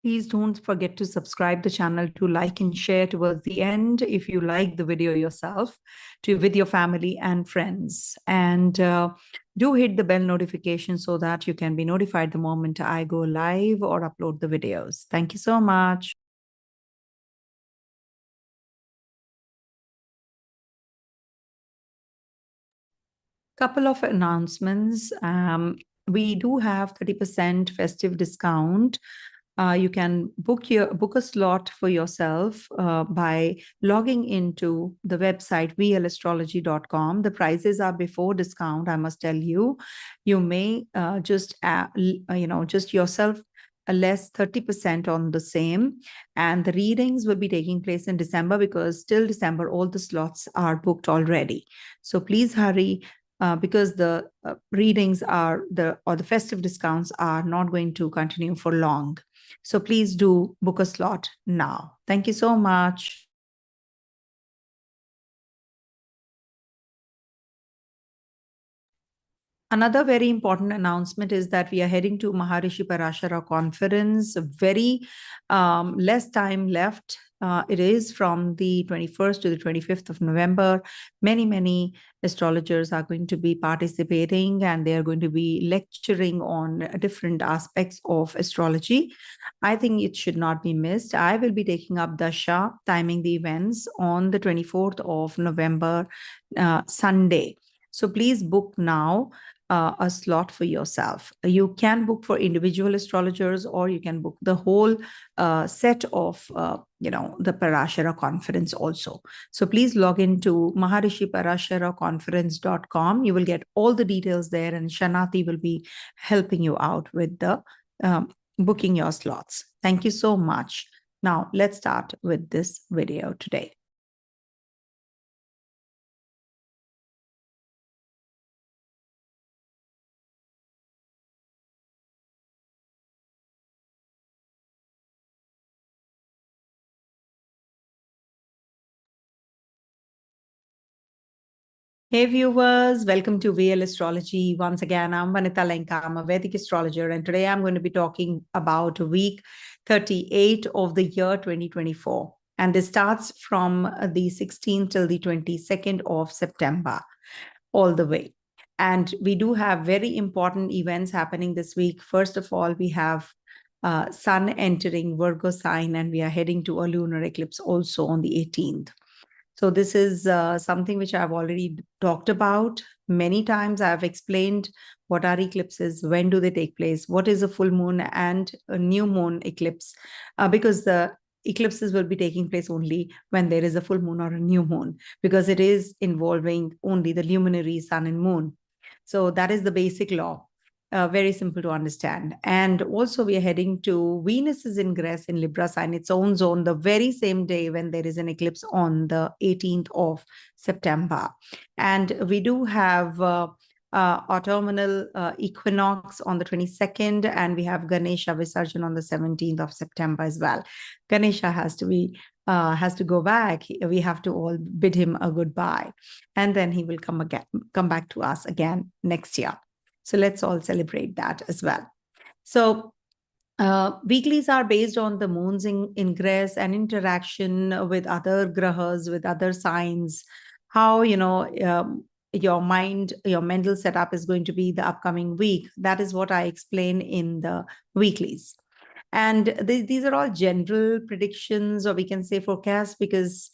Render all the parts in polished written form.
Please don't forget to subscribe the channel, to like and share towards the end if you like the video yourself, with your family and friends. And do hit the bell notification so that you can be notified the moment I go live or upload the videos. Thank you so much. Couple of announcements. We do have 30% festive discount. You can book a slot for yourself by logging into the website vlastrology.com. The prices are before discount, I must tell you. You may just yourself less 30% on the same, and the readings will be taking place in December, because till December all the slots are booked already. So please hurry. Because the readings or the festive discounts are not going to continue for long. So please do book a slot now. Thank you so much. Another very important announcement is that we are heading to Maharishi Parashara conference. Very less time left. It is from the 21st to the 25th of November. Many astrologers are going to be participating, and they are going to be lecturing on different aspects of astrology. I think it should not be missed. I will be taking up Dasha, timing the events, on the 24th of November, Sunday. So please book now a slot for yourself. You can book for individual astrologers, or you can book the whole set of, the Parashara conference also. So please log into maharishiparasharaconference.com. You will get all the details there, and Shanati will be helping you out with the booking your slots. Thank you so much. Now, let's start with this video today. Hey viewers, welcome to VL Astrology. Once again, I'm Vanita Lenka. I'm a Vedic astrologer, and today I'm going to be talking about week 38 of the year 2024. And this starts from the 16th till the 22nd of September, all the way. And we do have very important events happening this week. First of all, we have Sun entering Virgo sign, and we are heading to a lunar eclipse also on the 18th. So this is something which I've already talked about many times. I've explained what are eclipses, when do they take place, what is a full moon and a new moon eclipse, because the eclipses will be taking place only when there is a full moon or a new moon, because it is involving only the luminary sun and moon. So that is the basic law. Very simple to understand. And also we are heading to Venus is in Grahas in Libra sign, its own zone, the very same day when there is an eclipse on the 18th of September. And we do have autumnal equinox on the 22nd, and we have Ganesha Visarjan on the 17th of September as well. Ganesha has to go back. We have to all bid him a goodbye, and then he will come back to us again next year. So let's all celebrate that as well. So weeklies are based on the moons in Grahas and interaction with other grahas, with other signs, how, your mental setup is going to be the upcoming week. That is what I explain in the weeklies. And these are all general predictions, or we can say forecasts, because,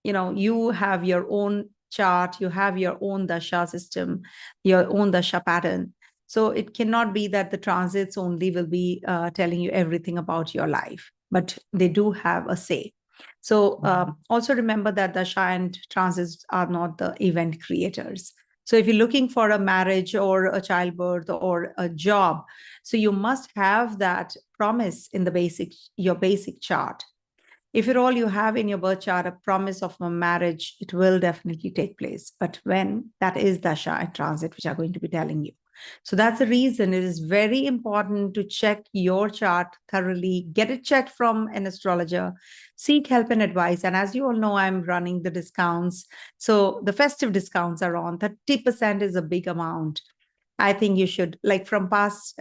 you have your own chart, you have your own dasha system, your own dasha pattern. So it cannot be that the transits only will be telling you everything about your life, but they do have a say. So also remember that dasha and transits are not the event creators. So if you're looking for a marriage or a childbirth or a job, so you must have that promise in your basic chart. If at all you have in your birth chart a promise of a marriage, it will definitely take place. But when, that is dasha and transit, which are going to be telling you. So that's the reason it is very important to check your chart thoroughly, get it checked from an astrologer, seek help and advice. And as you all know, I'm running the discounts. So the festive discounts are on. 30% is a big amount. I think you should, like from past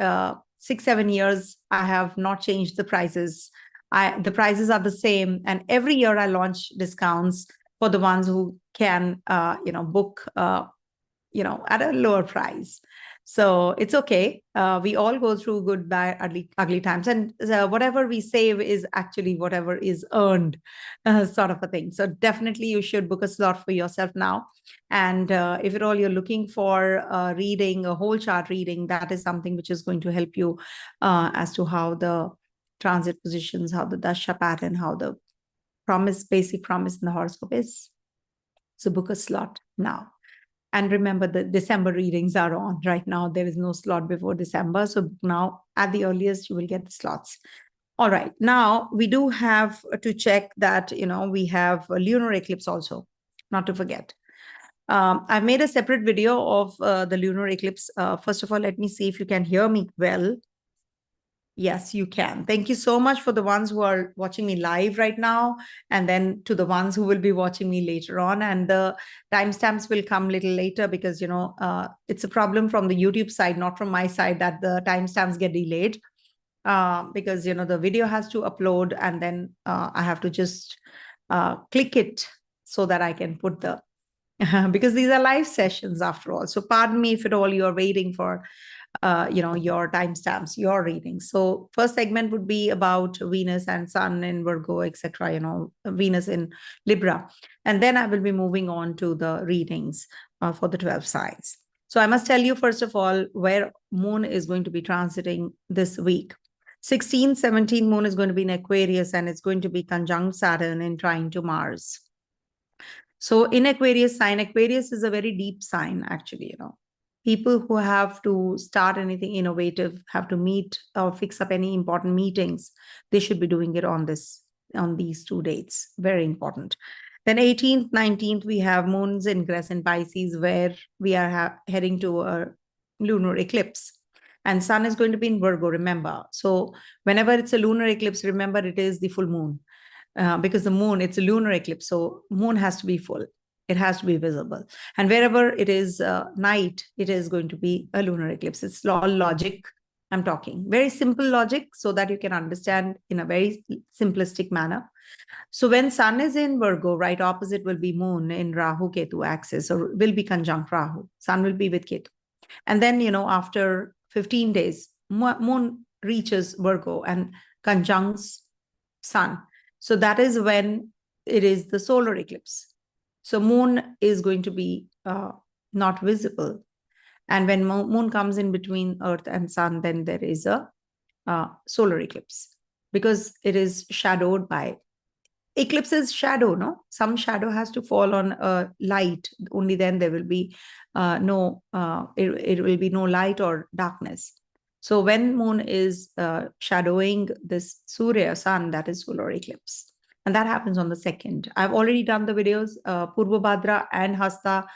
6-7 years, I have not changed the prices. The prices are the same, and every year I launch discounts for the ones who can, book, at a lower price. So it's okay. We all go through good, bad, ugly times, and whatever we save is actually whatever is earned, sort of a thing. So definitely you should book a slot for yourself now. And if at all you're looking for reading, a whole chart reading, that is something which is going to help you as to how the transit positions, how the Dasha pattern, how the basic promise in the horoscope is. So book a slot now. And remember, the December readings are on right now. There is no slot before December. So now at the earliest, you will get the slots. All right. Now we do have to check that, we have a lunar eclipse also, not to forget. I've made a separate video of the lunar eclipse. First of all, let me see if you can hear me well. Yes, you can. Thank you so much for the ones who are watching me live right now, and then to the ones who will be watching me later on. And the timestamps will come a little later because, it's a problem from the YouTube side, not from my side, that the timestamps get delayed because, the video has to upload, and then I have to just click it so that I can put the, because these are live sessions after all. So pardon me if at all you're waiting for your timestamps, your readings. So first segment would be about Venus and Sun in Virgo, etc. Venus in Libra, and then I will be moving on to the readings for the 12 signs. So I must tell you first of all where Moon is going to be transiting this week. 16, 17 Moon is going to be in Aquarius, and it's going to be conjunct Saturn and trine to Mars. So in Aquarius sign, Aquarius is a very deep sign, actually. People who have to start anything innovative, have to meet or fix up any important meetings, they should be doing it on these 2 dates. Very important. Then 18th, 19th, we have Moon's ingress in Pisces, where we are heading to a lunar eclipse. And Sun is going to be in Virgo, remember. So whenever it's a lunar eclipse, remember it is the full moon. Because the moon, it's a lunar eclipse. So moon has to be full. It has to be visible. And wherever it is night, it is going to be a lunar eclipse. It's all logic. I'm talking very simple logic so that you can understand in a very simplistic manner. So when Sun is in Virgo, right opposite will be Moon in Rahu Ketu axis, or will be conjunct Rahu. Sun will be with Ketu. And then, after 15 days, Moon reaches Virgo and conjuncts Sun. So that is when it is the solar eclipse. So Moon is going to be not visible. And when Moon comes in between Earth and Sun, then there is a solar eclipse, because it is shadowed by, eclipse is shadow, no? Some shadow has to fall on light. Only then there will be it will be no light or darkness. So when Moon is shadowing this Surya, Sun, that is solar eclipse. And that happens on the 2nd. I've already done the videos, Purva Bhadra and Hasta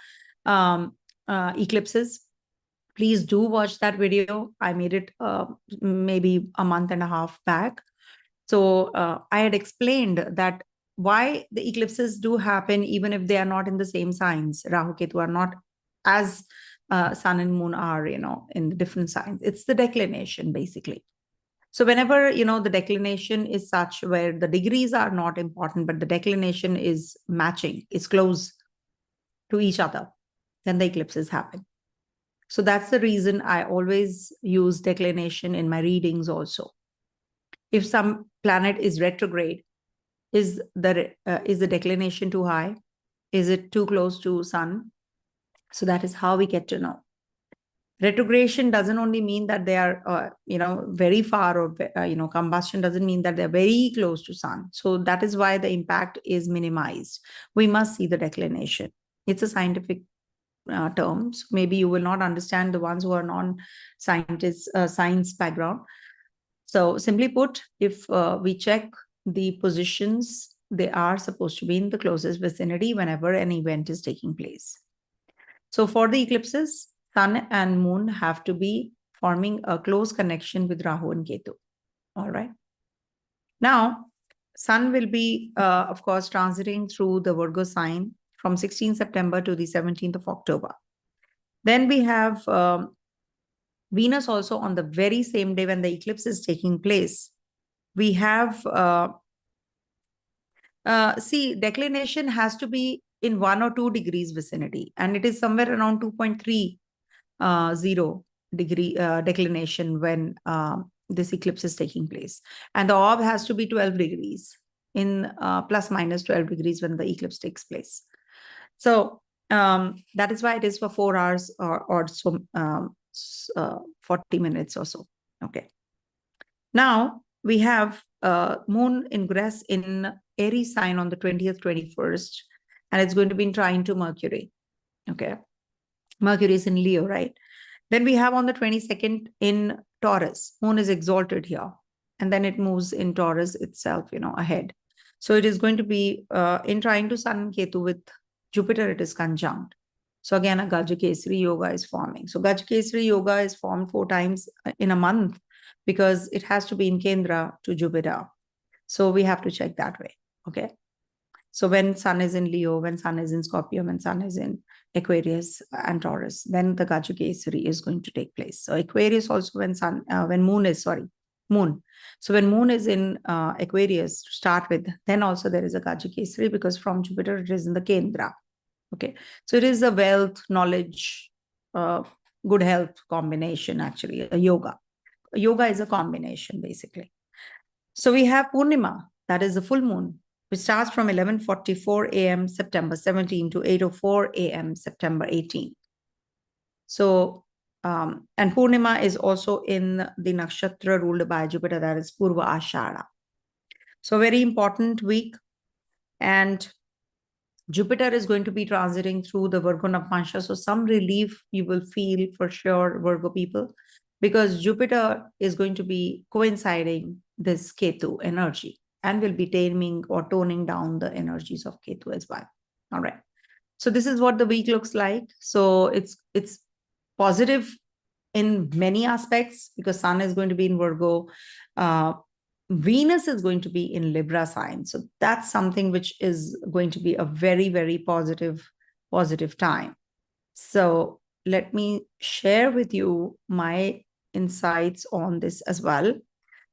eclipses. Please do watch that video. I made it maybe a month and a half back. So I had explained that why the eclipses do happen even if they are not in the same signs. Rahu Ketu are not as Sun and Moon are, in the different signs. It's the declination, basically. So whenever, the declination is such where the degrees are not important, but the declination is matching, is close to each other, then the eclipses happen. So that's the reason I always use declination in my readings also. If some planet is retrograde, is the declination too high? Is it too close to Sun? So that is how we get to know. Retrogression doesn't only mean that they are, very far, or, combustion doesn't mean that they're very close to Sun. So that is why the impact is minimized. We must see the declination. It's a scientific term. So maybe you will not understand, the ones who are non-scientists, science background. So simply put, if we check the positions, they are supposed to be in the closest vicinity whenever an event is taking place. So for the eclipses, Sun and Moon have to be forming a close connection with Rahu and Ketu. All right. Now, Sun will be, of course, transiting through the Virgo sign from 16 September to the 17th of October. Then we have Venus also on the very same day when the eclipse is taking place, we have, see, declination has to be in 1 or 2 degrees vicinity, and it is somewhere around 2.30 degree declination when this eclipse is taking place. And the orb has to be 12 degrees in plus minus 12 degrees when the eclipse takes place. So that is why it is for 4 hours or so, 40 minutes or so. Okay. Now we have moon ingress in Aries sign on the 20th, 21st, and it's going to be in trine to Mercury. Okay. Mercury is in Leo, right? Then we have on the 22nd in Taurus, moon is exalted here, and then it moves in Taurus itself, ahead. So it is going to be in trine to Sun and Ketu with Jupiter, it is conjunct. So again, a Gajakesari Yoga is forming. So Gajakesari Yoga is formed 4 times in a month because it has to be in Kendra to Jupiter. So we have to check that way. Okay. So when Sun is in Leo, when Sun is in Scorpio, when Sun is in Aquarius and Taurus, then the Gajakesari is going to take place. So Aquarius also when moon is, moon. So when moon is in Aquarius to start with, then also there is a Gajakesari because from Jupiter it is in the Kendra. Okay. So it is a wealth, knowledge, good health combination, actually, a yoga. Yoga is a combination, basically. So we have Purnima, that is the full moon, which starts from 11:44 a.m. September 17 to 8:04 a.m. September 18. So, and Purnima is also in the nakshatra ruled by Jupiter, that is Purva Ashara. So very important week. And Jupiter is going to be transiting through the Virgo Navamsha. So some relief you will feel for sure, Virgo people, because Jupiter is going to be coinciding this Ketu energy and will be taming or toning down the energies of Ketu as well. All right. So this is what the week looks like. So it's positive in many aspects because Sun is going to be in Virgo. Venus is going to be in Libra sign. So that's something which is going to be a very, very positive time. So let me share with you my insights on this as well.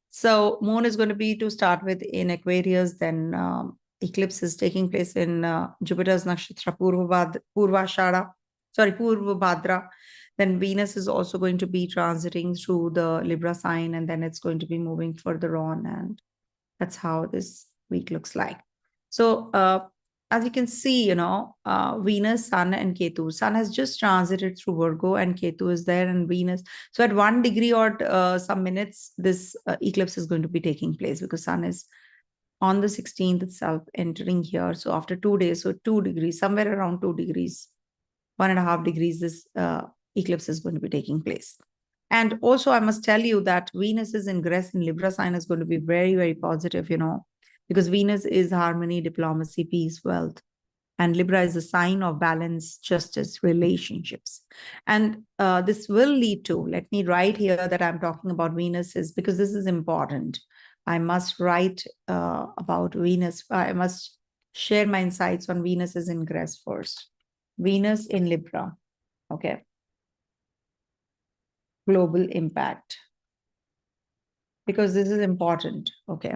So moon is going to be, to start with, in Aquarius, then eclipse is taking place in Jupiter's nakshatra Purva Bhadra. Then Venus is also going to be transiting through the Libra sign, and then it's going to be moving further on. And that's how this week looks like. So as you can see, Venus, Sun, and Ketu. Sun has just transited through Virgo, and Ketu is there, and Venus. So at 1 degree or some minutes, this eclipse is going to be taking place because Sun is on the 16th itself entering here. So after 2 days, so 2 degrees, somewhere around 2 degrees, 1.5 degrees, this eclipse is going to be taking place. And also, I must tell you that Venus's ingress in Libra sign is going to be very, very positive, because Venus is harmony, diplomacy, peace, wealth. And Libra is a sign of balance, justice, relationships. And this will lead to, let me write here that I'm talking about Venus, is because this is important. I must write about Venus. I must share my insights on Venus's ingress first. Venus in Libra. Okay. Global impact. Because this is important. Okay.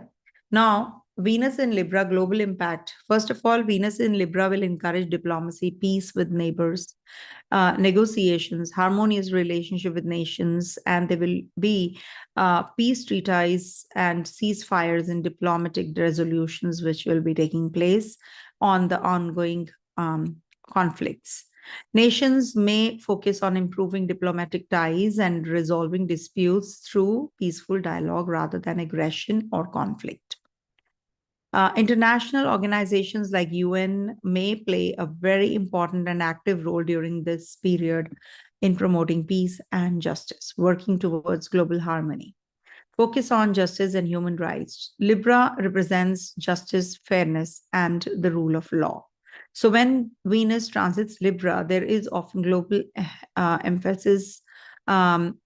Now, Venus in Libra, global impact. First of all, Venus in Libra will encourage diplomacy, peace with neighbors, negotiations, harmonious relationship with nations, and there will be peace treaties and ceasefires and diplomatic resolutions which will be taking place on the ongoing conflicts. Nations may focus on improving diplomatic ties and resolving disputes through peaceful dialogue rather than aggression or conflict. International organizations like UN may play a very important and active role during this period in promoting peace and justice, working towards global harmony. Focus on justice and human rights. Libra represents justice, fairness, and the rule of law. So when Venus transits Libra, there is often global emphasis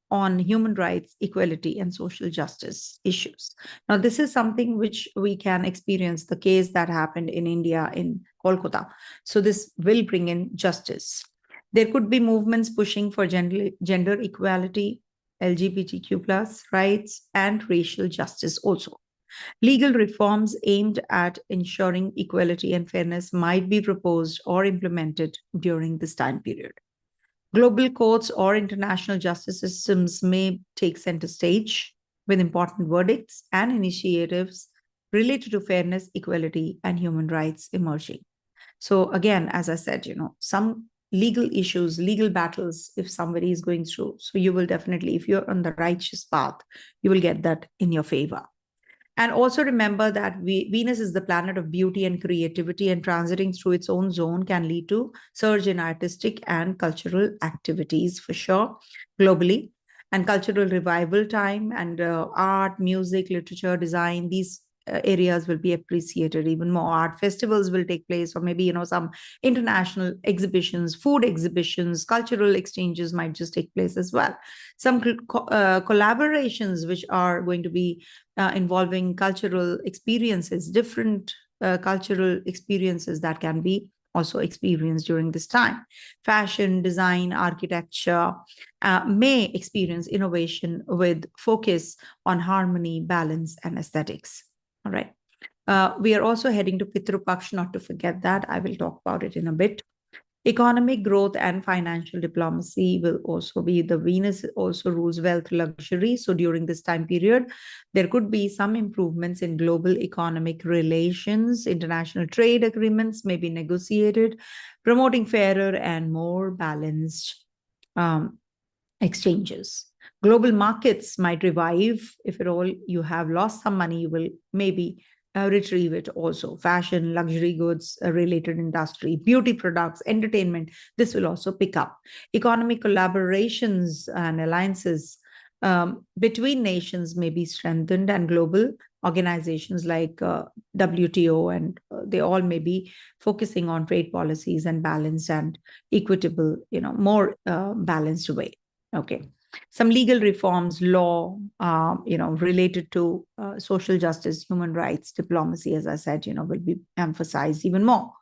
on human rights, equality, and social justice issues. Now, this is something which we can experience, the case that happened in India, in Kolkata. So this will bring in justice. There could be movements pushing for gender equality, LGBTQ plus rights, and racial justice also. Legal reforms aimed at ensuring equality and fairness might be proposed or implemented during this time period. Global courts or international justice systems may take center stage with important verdicts and initiatives related to fairness, equality, and human rights emerging. So again, as I said, some legal issues, legal battles, if somebody is going through, so you will definitely, if you're on the righteous path, you will get that in your favor. And also remember that Venus is the planet of beauty and creativity, and transiting through its own zone can lead to surge in artistic and cultural activities for sure, globally. And cultural revival time and art, music, literature, design, these areas will be appreciated even more. Art festivals will take place, or maybe, some international exhibitions, food exhibitions, cultural exchanges might just take place as well. Some collaborations which are going to be involving cultural experiences, different cultural experiences that can be also experienced during this time. Fashion, design, architecture may experience innovation with focus on harmony, balance, and aesthetics. All right. We are also heading to Pitru Paksha, not to forget that. I will talk about it in a bit. Economic growth and financial diplomacy will also be, the Venus also rules wealth, luxury. So during this time period, there could be some improvements in global economic relations. International trade agreements may be negotiated, promoting fairer and more balanced exchanges. Global markets might revive. If at all you have lost some money, you will maybe retrieve it also. Fashion, luxury goods, related industry, beauty products, entertainment, this will also pick up. Economic collaborations and alliances between nations may be strengthened, and global organizations like WTO, and they all may be focusing on trade policies and balanced and equitable, more balanced way. Okay. Some legal reforms, law, related to social justice, human rights, diplomacy, as I said, will be emphasized even more.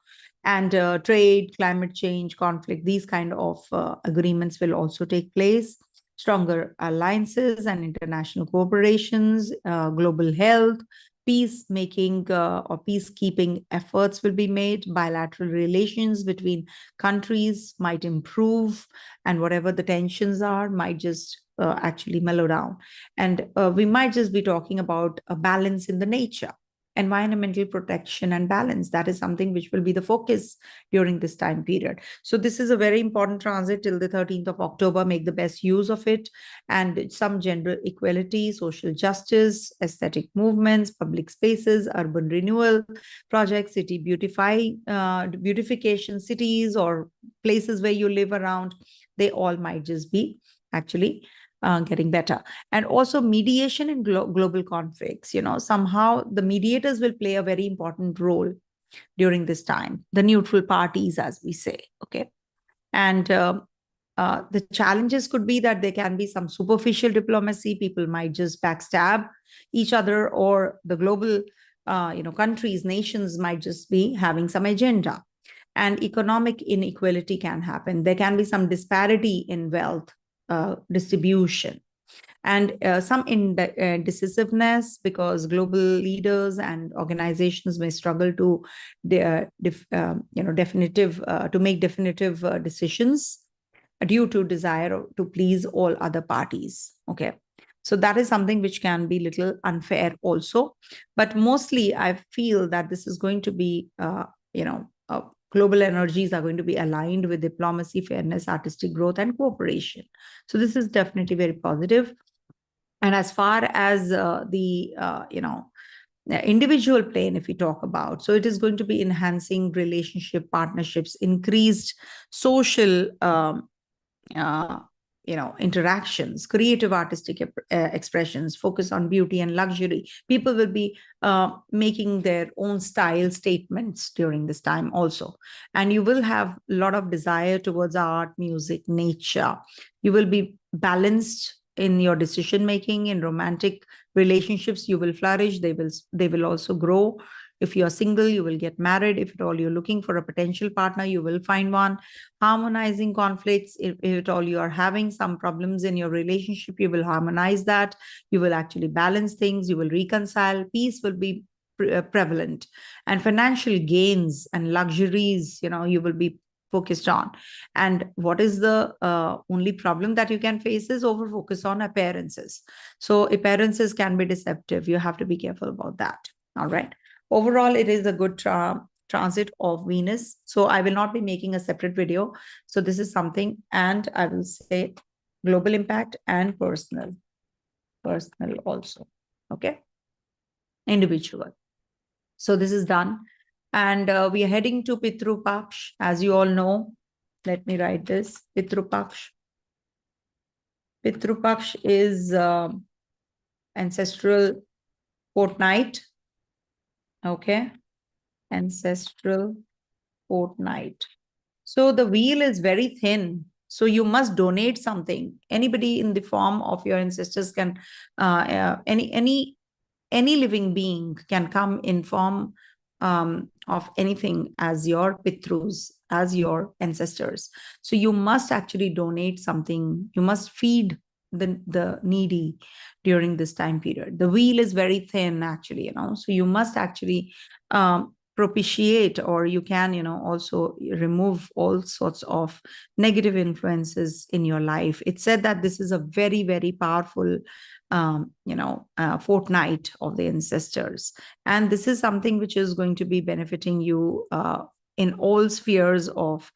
And trade, climate change, conflict, these kind of agreements will also take place. Stronger alliances and international cooperations, global health, peacemaking or peacekeeping efforts will be made. Bilateral relations between countries might improve, and whatever the tensions are might just actually mellow down. And we might just be talking about a balance in the nature. Environmental protection and balance, that is something which will be the focus during this time period. So this is a very important transit till the 13th of October. Make the best use of it. And some gender equality, social justice, aesthetic movements, public spaces, urban renewal projects, city beautification, cities or places where you live around, they all might just be actually getting better. And also mediation in global conflicts. Somehow the mediators will play a very important role during this time. The neutral parties, as we say. Okay. And the challenges could be that there can be some superficial diplomacy. People might just backstab each other, or the global, countries, nations might just be having some agenda. And economic inequality can happen. There can be some disparity in wealth distribution, and some indecisiveness, because global leaders and organizations may struggle to make definitive decisions due to desire to please all other parties. Okay, so that is something which can be little unfair also, but mostly I feel that this is going to be global energies are going to be aligned with diplomacy, fairness, artistic growth, and cooperation. So this is definitely very positive. And as far as the individual plane, if we talk about, so it is going to be enhancing relationship, partnerships, increased social interactions, creative artistic expressions, focus on beauty and luxury. People will be making their own style statements during this time also. And you will have a lot of desire towards art, music, nature. You will be balanced in your decision making. In romantic relationships, you will flourish. They will also grow. If you're single, you will get married. If at all you're looking for a potential partner, you will find one. Harmonizing conflicts. If at all you are having some problems in your relationship, you will harmonize that. You will actually balance things. You will reconcile. Peace will be prevalent. And financial gains and luxuries, you will be focused on. And what is the only problem that you can face is over focus on appearances. So appearances can be deceptive. You have to be careful about that. All right. Overall, it is a good transit of Venus. So I will not be making a separate video. So this is something, and I will say global impact and personal also. Okay. Individual. So this is done. And we are heading to Pitru Paksha, as you all know. Let me write this. Pitru Paksha. Pitru Paksha is ancestral fortnight. Okay. Ancestral fortnight. So the wheel is very thin. So you must donate something. Anybody in the form of your ancestors can, any living being can come in form of anything as your Pitrus, as your ancestors. So you must actually donate something. You must feed the needy during this time period. The wheel is very thin, actually, so you must actually propitiate, or you can, also remove all sorts of negative influences in your life. It's said that this is a very, very powerful fortnight of the ancestors. And this is something which is going to be benefiting you in all spheres of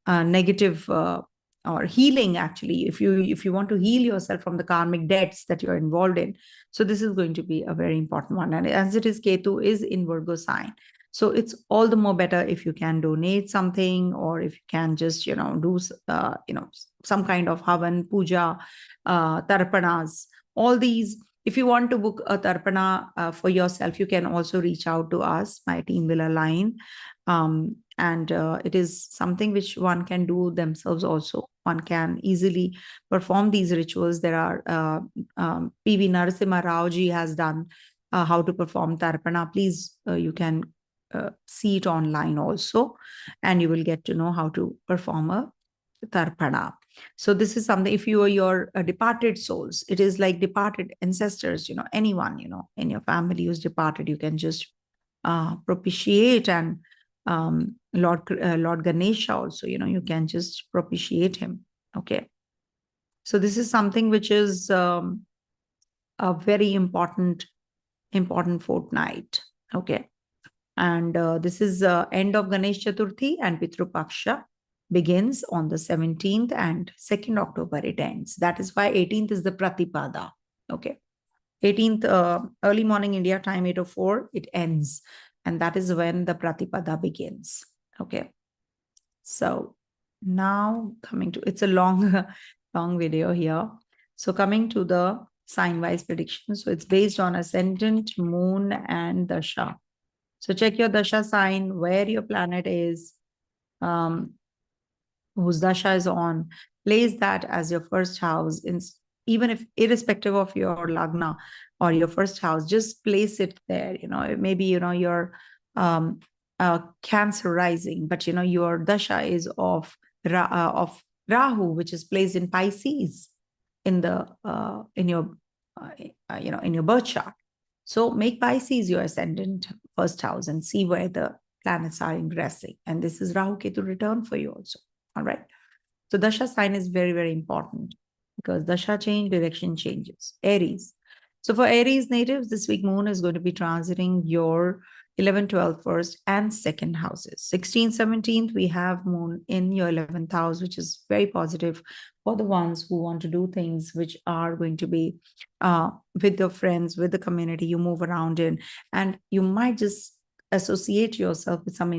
negative or healing, actually, if you want to heal yourself from the karmic debts that you're involved in. So this is going to be a very important one. And as it is, Ketu is in Virgo sign. So it's all the more better if you can donate something, or if you can just, do, some kind of havan, puja, tarpanas, all these. If you want to book a tarpana for yourself, you can also reach out to us. My team will align. And it is something which one can do themselves also. One can easily perform these rituals. There are P.V. Narasimha Rao ji has done how to perform tarpana. Please, you can see it online also, and you will get to know how to perform a tarpana. So this is something, if you are your departed souls, it is like departed ancestors, anyone, in your family who's departed, you can just propitiate. And Lord Ganesha also, you can just propitiate him. Okay. So this is something which is a very important fortnight. Okay. And this is end of Ganesh Chaturthi, and Pitru Paksha begins on the 17th, and 2nd October it ends. That is why 18th is the Pratipada. Okay. 18th, early morning India time, 8:04, it ends. And that is when the Pratipada begins. Okay. So now coming to, it's a long video here. So coming to the sign-wise prediction. So it's based on Ascendant, Moon, and Dasha. So check your Dasha sign, where your planet is, whose Dasha is on. Place that as your first house, even if irrespective of your Lagna or your first house, just place it there. Maybe, you're Cancer rising, but, your Dasha is of Rahu, which is placed in Pisces in your birth chart. So make Pisces your ascendant first house and see where the planets are ingressing. And this is Rahu Ketu return for you also. All right. So Dasha sign is very, very important, because Dasha change, direction changes. Aries. So for Aries natives, this week Moon is going to be transiting your 11th, 12th, 1st, and 2nd houses. 16th, 17th, we have Moon in your 11th house, which is very positive for the ones who want to do things which are going to be with your friends, with the community you move around in. And you might just associate yourself with some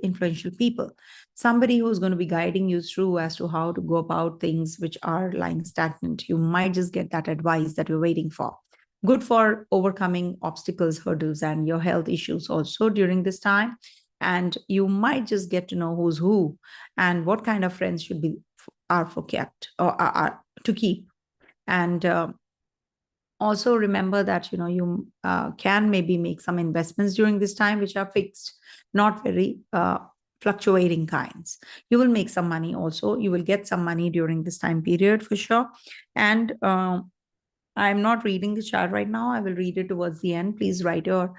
influential people, somebody who's going to be guiding you through as to how to go about things which are lying stagnant. You might just get that advice that you're waiting for. Good for overcoming obstacles, hurdles, and your health issues also during this time. And you might just get to know who's who and what kind of friends are for kept, or are to keep. And Also remember that, you can maybe make some investments during this time, which are fixed, not very fluctuating kinds. You will make some money also. You will get some money during this time period for sure. And I'm not reading the chart right now. I will read it towards the end. Please write your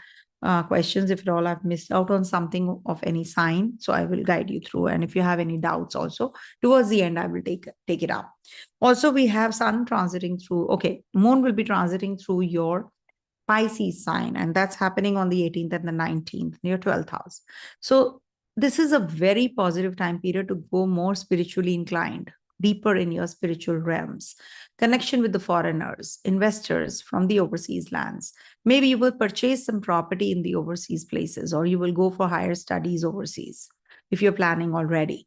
questions if at all I've missed out on something of any sign. So I will guide you through. And if you have any doubts also, towards the end, I will take it up. Also, we have Sun transiting through. Okay, Moon will be transiting through your Pisces sign, and that's happening on the 18th and the 19th, near 12th house. So this is a very positive time period to go more spiritually inclined, deeper in your spiritual realms, connection with the foreigners, investors from the overseas lands. Maybe you will purchase some property in the overseas places, or you will go for higher studies overseas if you're planning already.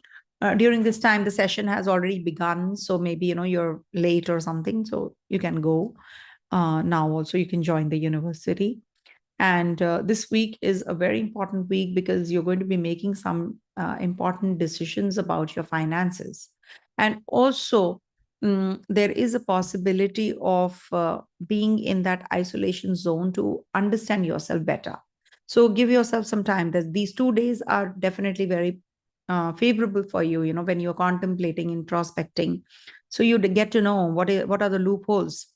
During this time, the session has already begun. So maybe, you're late or something. So you can go now also. You can join the university. And this week is a very important week because you're going to be making some important decisions about your finances. And also, there is a possibility of being in that isolation zone to understand yourself better. So give yourself some time. That these 2 days are definitely very favorable for you, when you're contemplating, introspecting. So you get to know what are the loopholes,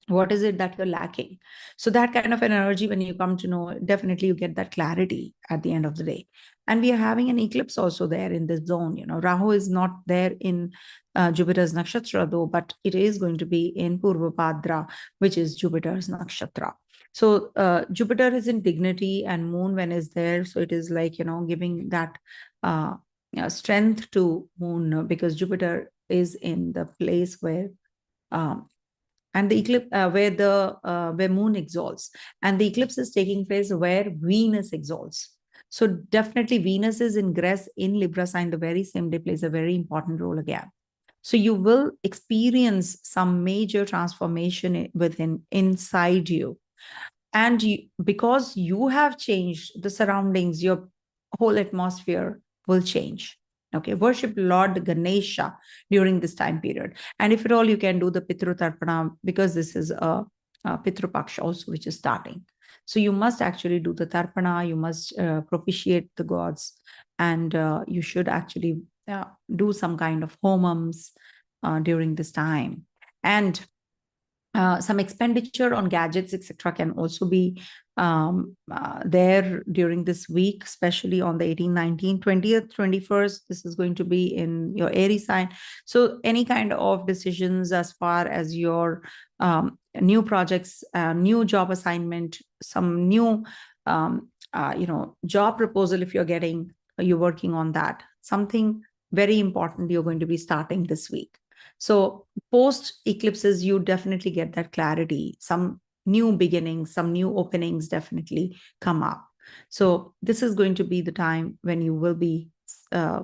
what is it that you're lacking. So that kind of an energy, when you come to know, definitely you get that clarity at the end of the day. And we are having an eclipse also there in this zone. Rahu is not there in Jupiter's nakshatra though, but it is going to be in Purva Bhadra, which is Jupiter's nakshatra. So Jupiter is in dignity, and Moon when is there, so it is like, giving that strength to Moon, because Jupiter is in the place where and the eclipse where Moon exalts, and the eclipse is taking place where Venus exalts. So definitely Venus is ingress in Libra sign the very same day, plays a very important role again. So you will experience some major transformation inside you. And because you have changed the surroundings, your whole atmosphere will change. Okay, worship Lord Ganesha during this time period. And if at all, you can do the Pitru Tarpana, because this is a Pitru Paksha also, which is starting. So you must actually do the Tarpana, you must propitiate the gods, and you should actually do some kind of homams during this time. And some expenditure on gadgets, etc., can also be there during this week, especially on the 18th, 19th, 20th, 21st. This is going to be in your Aries sign. So any kind of decisions as far as your new projects, new job assignment, some new job proposal, if you're working on that, something very important you're going to be starting this week. So post eclipses, you definitely get that clarity. Some new beginnings, some new openings definitely come up. So this is going to be the time when you will be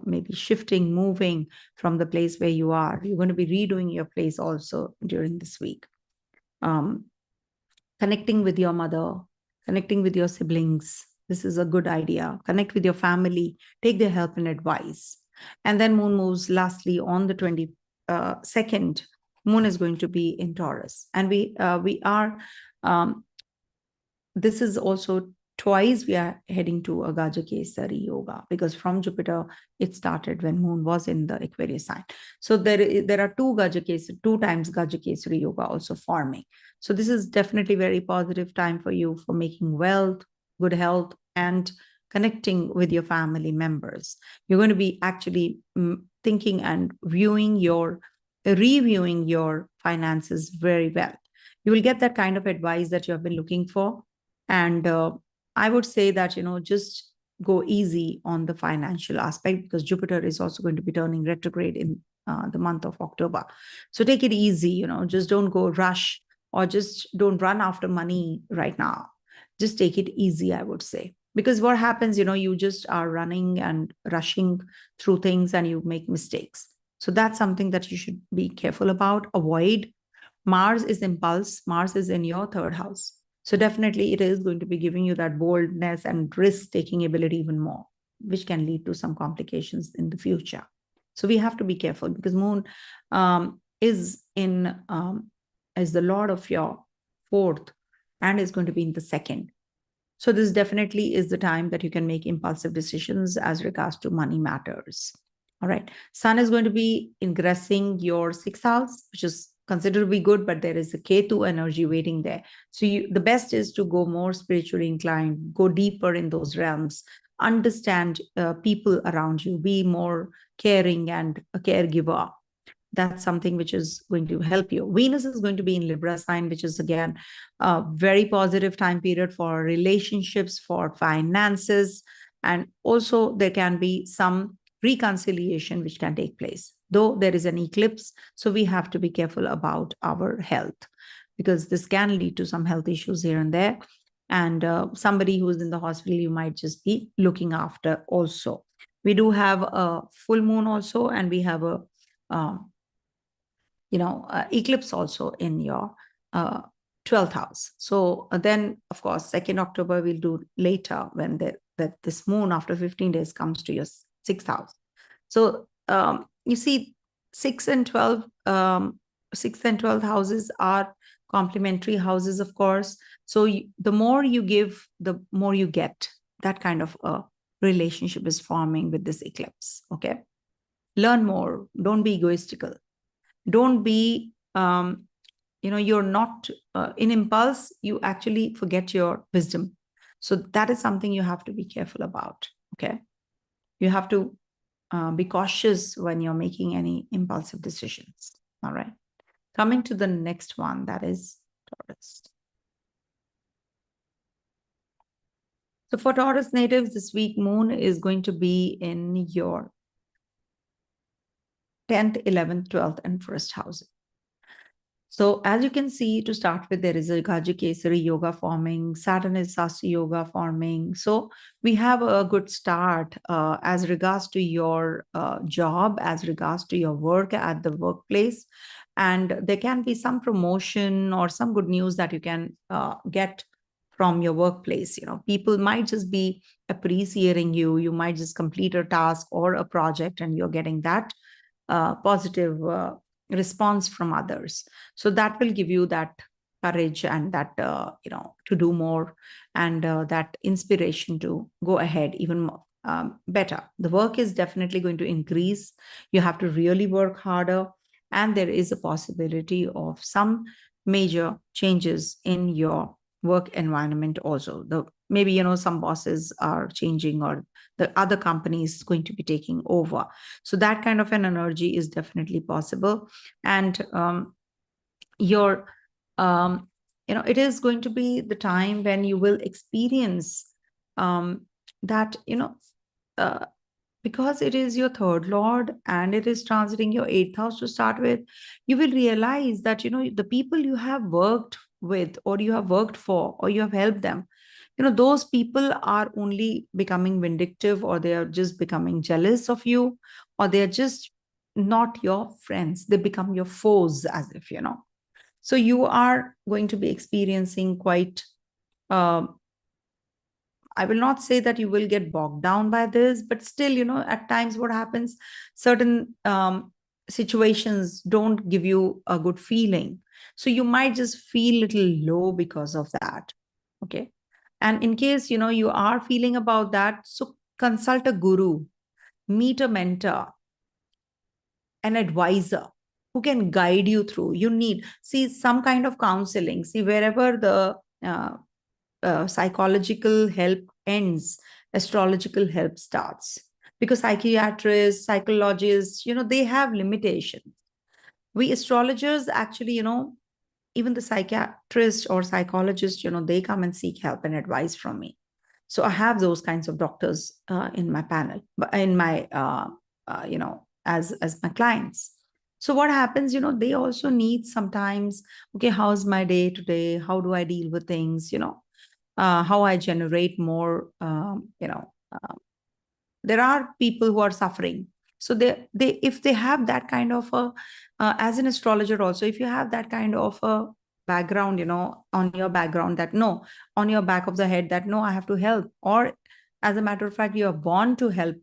maybe shifting, moving from the place where you are. You're going to be redoing your place also during this week. Connecting with your mother, connecting with your siblings. This is a good idea. Connect with your family, take their help and advice. And then Moon moves lastly on the 22nd. Moon is going to be in Taurus. And we are, this is also twice we are heading to a Gajakesari Yoga, because from Jupiter, it started when Moon was in the Aquarius sign. So there are two times Gajakesari Yoga also forming. So this is definitely very positive time for you for making wealth, good health, and connecting with your family members. You're going to be actually thinking and reviewing your finances very well. You will get that kind of advice that you have been looking for. And I would say that, just go easy on the financial aspect, because Jupiter is also going to be turning retrograde in the month of October. So take it easy, just don't go rush, or just don't run after money right now. Just take it easy, I would say. Because what happens, you just are running and rushing through things and you make mistakes. So that's something that you should be careful about, avoid. Mars is impulse. Mars is in your third house. So definitely it is going to be giving you that boldness and risk-taking ability even more, which can lead to some complications in the future. So we have to be careful, because Moon is the lord of your 4th, and is going to be in the 2nd. So this definitely is the time that you can make impulsive decisions as regards to money matters. All right. Sun is going to be ingressing your 6th house, which is considerably good, but there is a Ketu energy waiting there. So the best is to go more spiritually inclined, go deeper in those realms, understand people around you, be more caring and a caregiver. That's something which is going to help you. Venus is going to be in Libra sign, which is again a very positive time period for relationships, for finances, and also there can be some reconciliation which can take place, though there is an eclipse. So we have to be careful about our health, because this can lead to some health issues here and there. And somebody who's in the hospital, you might just be looking after also. We do have a full moon also, and we have a eclipse also in your 12th house. So then, of course, 2nd October we'll do later when this moon after 15 days comes to your 6th house. So you see, 6th and 12th houses are complementary houses, of course. So the more you give, the more you get. That kind of a relationship is forming with this eclipse. Okay. Learn more. Don't be egoistical. Don't be, you're not in impulse, you actually forget your wisdom. So that is something you have to be careful about. Okay. You have to be cautious when you're making any impulsive decisions. All right. Coming to the next one, that is Taurus. So for Taurus natives, this week, moon is going to be in your 10th, 11th, 12th, and 1st houses. So as you can see, to start with, there is a Gajakesari Yoga forming, Saturn is Sasi Yoga forming. So we have a good start as regards to your job, as regards to your work at the workplace. And there can be some promotion or some good news that you can get from your workplace. People might just be appreciating you. You might just complete a task or a project and you're getting that positive response from others. So that will give you that courage and that, to do more, and that inspiration to go ahead even more, better. The work is definitely going to increase. You have to really work harder. And there is a possibility of some major changes in your work environment also. Maybe, some bosses are changing, or the other company is going to be taking over. So that kind of an energy is definitely possible. And it is going to be the time when you will experience that, because it is your 3rd lord and it is transiting your 8th house to start with, you will realize that, the people you have worked with, or you have worked for, or you have helped them, those people are only becoming vindictive, or they are just becoming jealous of you, or they are just not your friends. They become your foes, as if, So you are going to be experiencing quite, I will not say that you will get bogged down by this, but still, at times what happens, certain situations don't give you a good feeling. So you might just feel a little low because of that. Okay. And in case, you are feeling about that, so consult a guru, meet a mentor, an advisor who can guide you through. You need, see, some kind of counseling. See, wherever the psychological help ends, astrological help starts. Because psychiatrists, psychologists, they have limitations. We astrologers actually, even the psychiatrist or psychologist, they come and seek help and advice from me. So I have those kinds of doctors in my panel, in my, as my clients. So what happens, they also need sometimes, okay, how's my day today? How do I deal with things? How I generate more, there are people who are suffering. So they if they have that kind of a, as an astrologer also, if you have that kind of a background, on your background, that no, on your back of the head, that no, I have to help, or as a matter of fact, you are born to help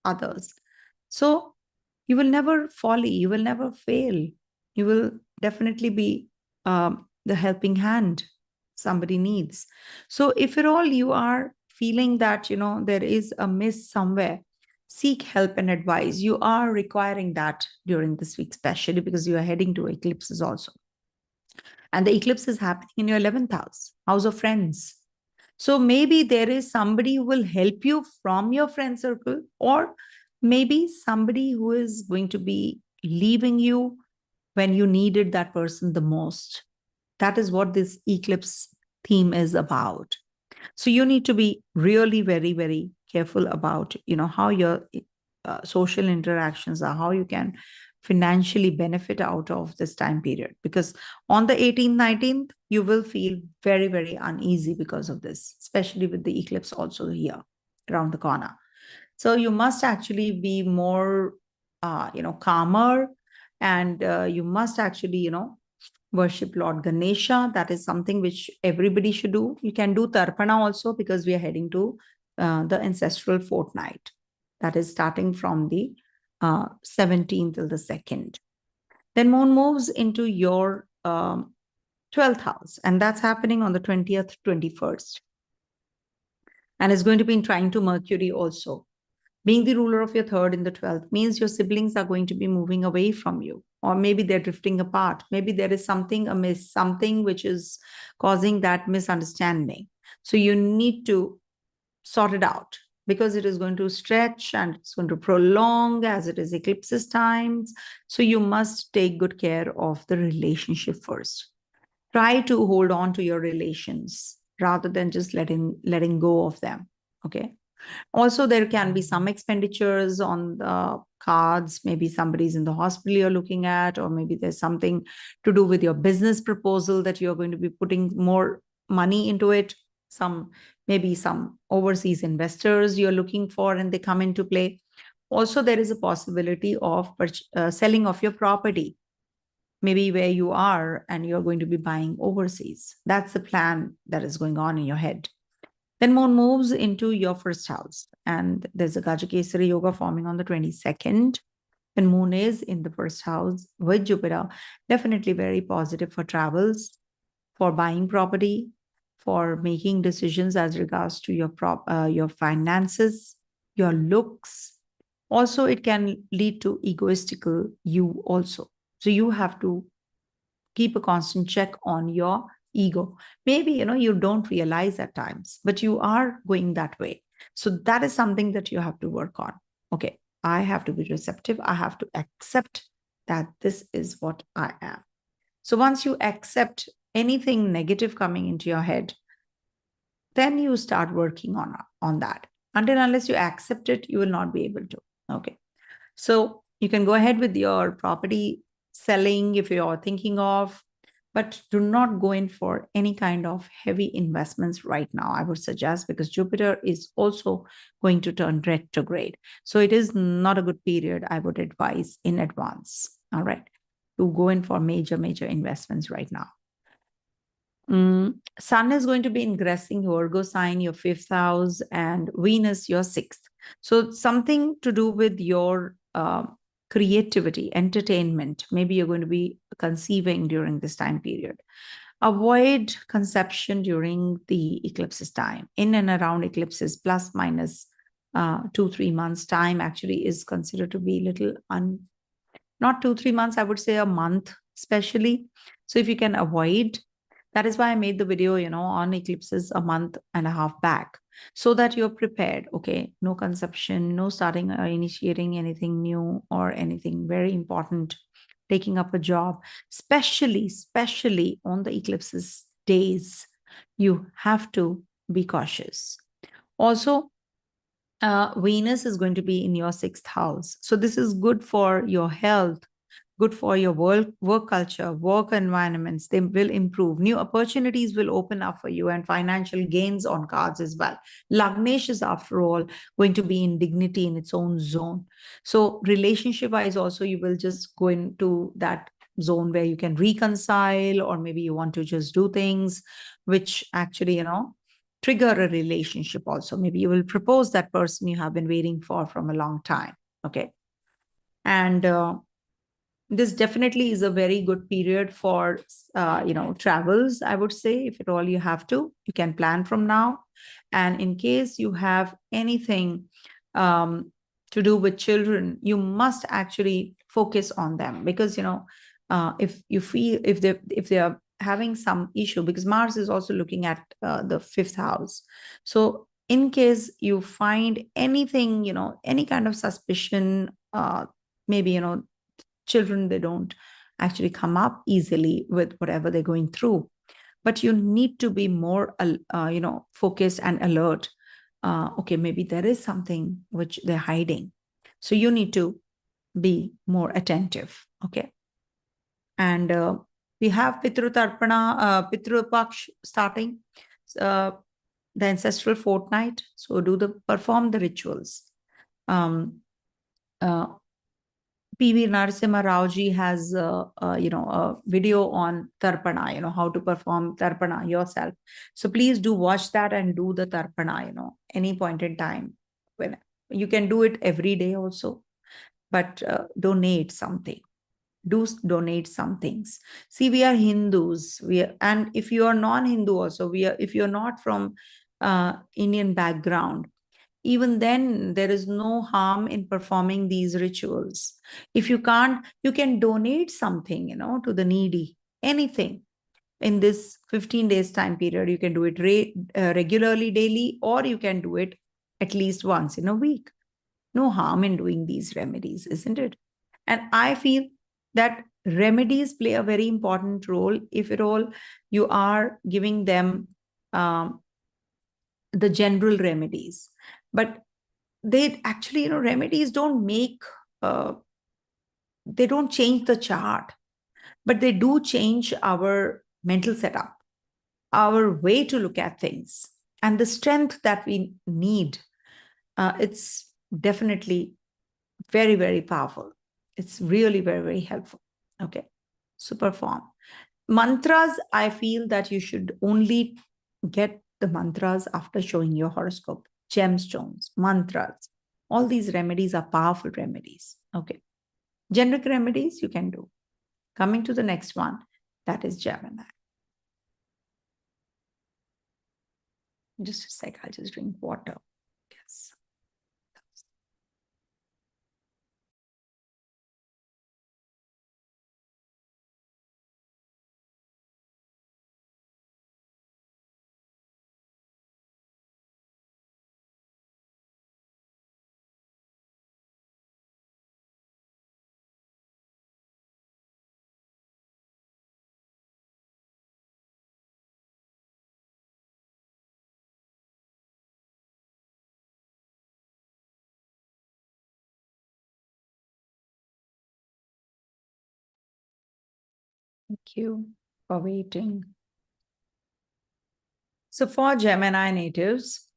others. So you will never folly, you will never fail. You will definitely be the helping hand somebody needs. So if at all you are feeling that, there is a miss somewhere, seek help and advice. You are requiring that during this week, especially because you are heading to eclipses also. And the eclipse is happening in your 11th house of friends. So maybe there is somebody who will help you from your friend circle, or maybe somebody who is going to be leaving you when you needed that person the most. That is what this eclipse theme is about. So you need to be really very, very careful about, how your social interactions are, how you can financially benefit out of this time period. Because on the 18th, 19th, you will feel very, very uneasy because of this, especially with the eclipse also here around the corner. So you must actually be more, calmer, and you must actually, worship Lord Ganesha. That is something which everybody should do. You can do Tarpana also, because we are heading to the ancestral fortnight. That is starting from the 17th till the 2nd. Then moon moves into your 12th house, and that's happening on the 20th, 21st. And it's going to be in trine to Mercury also. Being the ruler of your 3rd in the 12th means your siblings are going to be moving away from you, or maybe they're drifting apart. Maybe there is something amiss, something which is causing that misunderstanding. So you need to sort it out, because it is going to stretch and it's going to prolong as it is eclipses times. So you must take good care of the relationship first. Try to hold on to your relations rather than just letting go of them. Okay. Also, there can be some expenditures on the cards. Maybe somebody's in the hospital you're looking at, or maybe there's something to do with your business proposal that you're going to be putting more money into it. Maybe some overseas investors you're looking for, and they come into play. Also, there is a possibility of selling of your property, maybe where you are, and you're going to be buying overseas. That's the plan that is going on in your head. Then moon moves into your 1st house, and there's a Gajakesari Yoga forming on the 22nd. When moon is in the 1st house with Jupiter, definitely very positive for travels, for buying property, for making decisions as regards to your finances, your looks. Also, it can lead to egoistical you also. So you have to keep a constant check on your ego. Maybe, you don't realize at times, but you are going that way. So that is something that you have to work on. Okay, I have to be receptive. I have to accept that this is what I am. So once you accept anything negative coming into your head, then you start working on that. Unless you accept it, you will not be able to. Okay. So you can go ahead with your property selling if you're thinking of, but do not go in for any kind of heavy investments right now, I would suggest, because Jupiter is also going to turn retrograde. So it is not a good period, I would advise in advance, all right, to go in for major investments right now. Sun is going to be ingressing Virgo sign, your 5th house, and Venus, your 6th. So something to do with your creativity, entertainment. Maybe you're going to be conceiving during this time period. Avoid conception during the eclipses time. In and around eclipses, plus minus 2-3 months time actually is considered to be little not 2-3 months, I would say a month especially. So if you can avoid, that is why I made the video, on eclipses a month and a half back, so that you're prepared. Okay, no conception, no starting or initiating anything new or anything very important, taking up a job, especially on the eclipses days. You have to be cautious. Also, Venus is going to be in your 6th house. So this is good for your health, good for your work culture, work environments. They will improve. New opportunities will open up for you, and financial gains on cards as well. Lagnesh is, after all, going to be in dignity in its own zone. So relationship-wise also, you will just go into that zone where you can reconcile, or maybe you want to just do things which actually, trigger a relationship also. Maybe you will propose that person you have been waiting for from a long time. Okay. And This definitely is a very good period for, travels, I would say. If at all you have to, you can plan from now. And in case you have anything to do with children, you must actually focus on them, because, if you feel, if they are having some issue, because Mars is also looking at the fifth house. So in case you find anything, any kind of suspicion, maybe, children, they don't actually come up easily with whatever they're going through, but you need to be more focused and alert. Okay, maybe there is something which they're hiding, so you need to be more attentive. Okay. And we have Pitru Pitru Paksha starting, uh, the ancestral fortnight. So perform the rituals. uh, PV Narasimha Rao ji has, a video on Tarpana, how to perform Tarpana yourself. So please do watch that and do the Tarpana, any point in time. When you can do it every day also, but donate something. Do donate some things. See, we are Hindus. And if you are non-Hindu also, if you're not from Indian background, even then there is no harm in performing these rituals. If you can't, you can donate something, to the needy, anything. In this 15 days time period, you can do it regularly, daily, or you can do it at least once in a week. No harm in doing these remedies, isn't it? And I feel that remedies play a very important role. If at all you are giving them the general remedies, but they actually, remedies don't make, they don't change the chart, but they do change our mental setup, our way to look at things, and the strength that we need. It's definitely very, very powerful. It's really very, very helpful. Okay. So perform. Mantras, I feel that you should only get the mantras after showing your horoscope. Gemstones, mantras, all these remedies are powerful remedies. Okay. Generic remedies you can do. Coming to the next one, that is Gemini. Just a sec, I'll just drink water. Yes. Thank you for waiting. So for Gemini natives,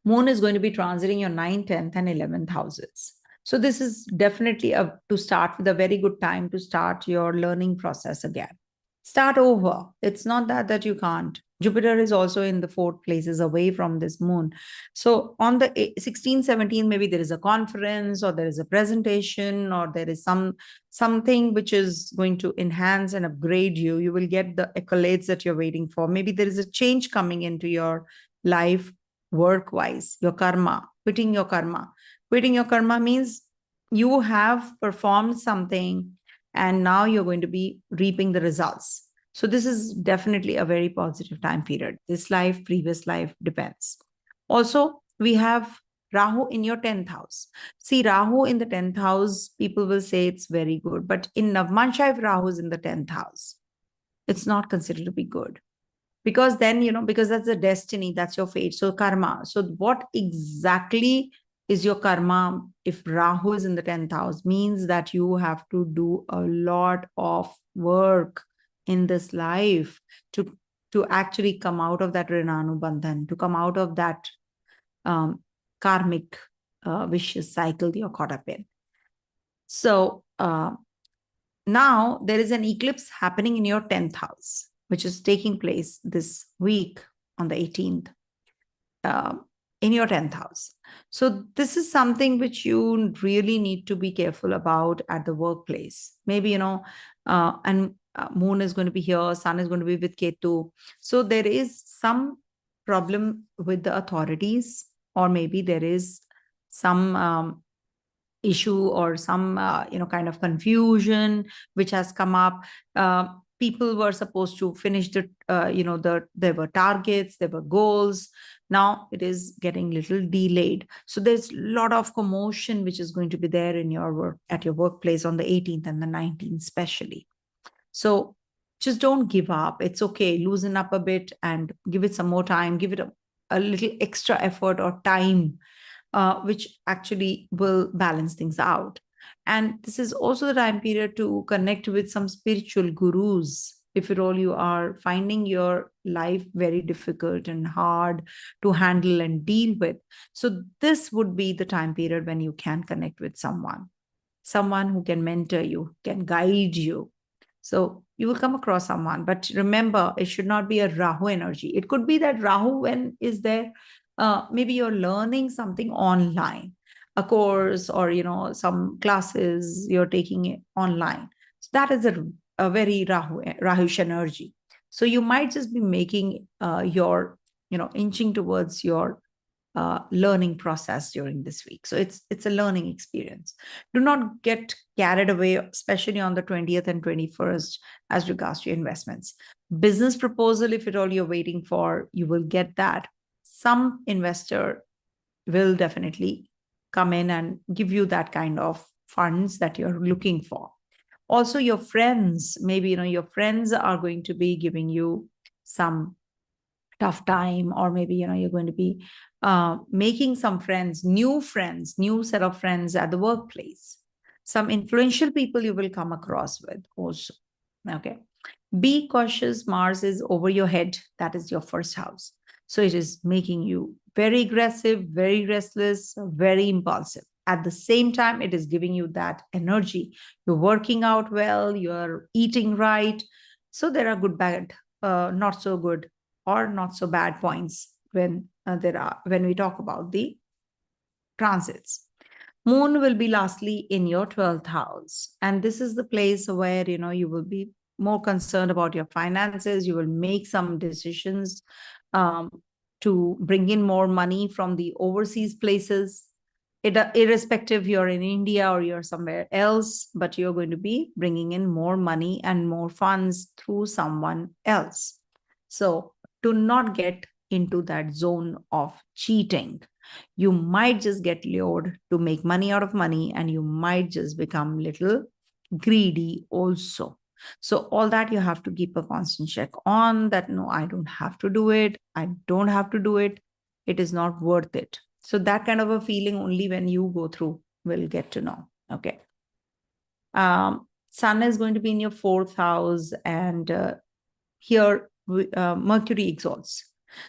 Moon is going to be transiting your 9th, 10th, and 11th houses. So this is definitely to start with a very good time to start your learning process again. Start over. It's not that you can't. Jupiter is also in the 4th places away from this moon. So on the 16th, 17th, maybe there is a conference, or there is a presentation, or there is something which is going to enhance and upgrade you. You will get the accolades that you're waiting for. Maybe there is a change coming into your life, work-wise, your karma, quitting your karma. Quitting your karma means you have performed something and now you're going to be reaping the results. So this is definitely a very positive time period. This life, previous life, depends. Also, we have Rahu in your 10th house. See, Rahu in the 10th house, people will say it's very good. But in Navmansha, if Rahu is in the 10th house, it's not considered to be good. Because then, because that's the destiny, that's your fate. So karma. So what exactly is your karma if Rahu is in the 10th house? Means that you have to do a lot of work in this life to actually come out of that Rinanu Bandhan, to come out of that karmic vicious cycle you're caught up in. So now there is an eclipse happening in your 10th house, which is taking place this week on the 18th. in your 10th house. So this is something which you really need to be careful about at the workplace. Maybe, and moon is going to be here, sun is going to be with Ketu. So there is some problem with the authorities, or maybe there is some issue or some kind of confusion which has come up. People were supposed to finish there were targets, there were goals. Now it is getting little delayed. So there's a lot of commotion which is going to be there in your work, at your workplace on the 18th and the 19th especially. So just don't give up. It's okay. Loosen up a bit and give it some more time. Give it a little extra effort or time, which actually will balance things out. And this is also the time period to connect with some spiritual gurus. If at all you are finding your life very difficult and hard to handle and deal with. So this would be the time period when you can connect with someone who can mentor you, can guide you. So you will come across someone, but remember, it should not be a Rahu energy. It could be that Rahu, when is there, maybe you're learning something online, a course, or some classes you're taking it online. So that is a very Rahush energy. So you might just be making inching towards your learning process during this week. So it's a learning experience. Do not get carried away, especially on the 20th and 21st, as regards to your investments. Business proposal, if at all you're waiting for, you will get that. Some investor will definitely come in and give you that kind of funds that you're looking for. Also, your friends, maybe your friends are going to be giving you some tough time, or maybe you're going to be making some friends, new set of friends at the workplace. Some influential people you will come across with also. Okay. Be cautious. Mars is over your head. That is your first house. So it is making you very aggressive, very restless, very impulsive. At the same time, it is giving you that energy. You're working out well, you're eating right. So there are good, bad, not so good, or not so bad points when we talk about the transits. Moon will be lastly in your 12th house. And this is the place where, you will be more concerned about your finances. You will make some decisions to bring in more money from the overseas places. Irrespective you're in India or you're somewhere else, but you're going to be bringing in more money and more funds through someone else. So do not get into that zone of cheating. You might just get lured to make money out of money, and you might just become little greedy also. So all that you have to keep a constant check on, that no, I don't have to do it. I don't have to do it. It is not worth it. So that kind of a feeling only when you go through will get to know. Okay. Sun is going to be in your 4th house, and here Mercury exalts.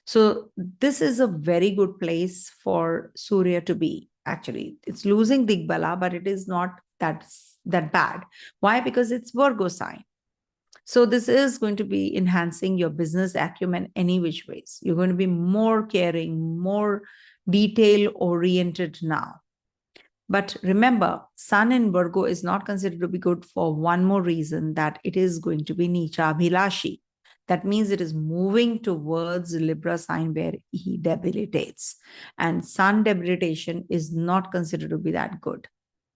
So this is a very good place for Surya to be. Actually, it's losing Digbala, but it is not that bad. Why? Because it's Virgo sign. So this is going to be enhancing your business acumen any which ways. You're going to be more caring, more detail-oriented now. But remember, Sun in Virgo is not considered to be good for one more reason, that it is going to be Nicha Abhilashi. That means it is moving towards Libra sign where he debilitates. And Sun debilitation is not considered to be that good.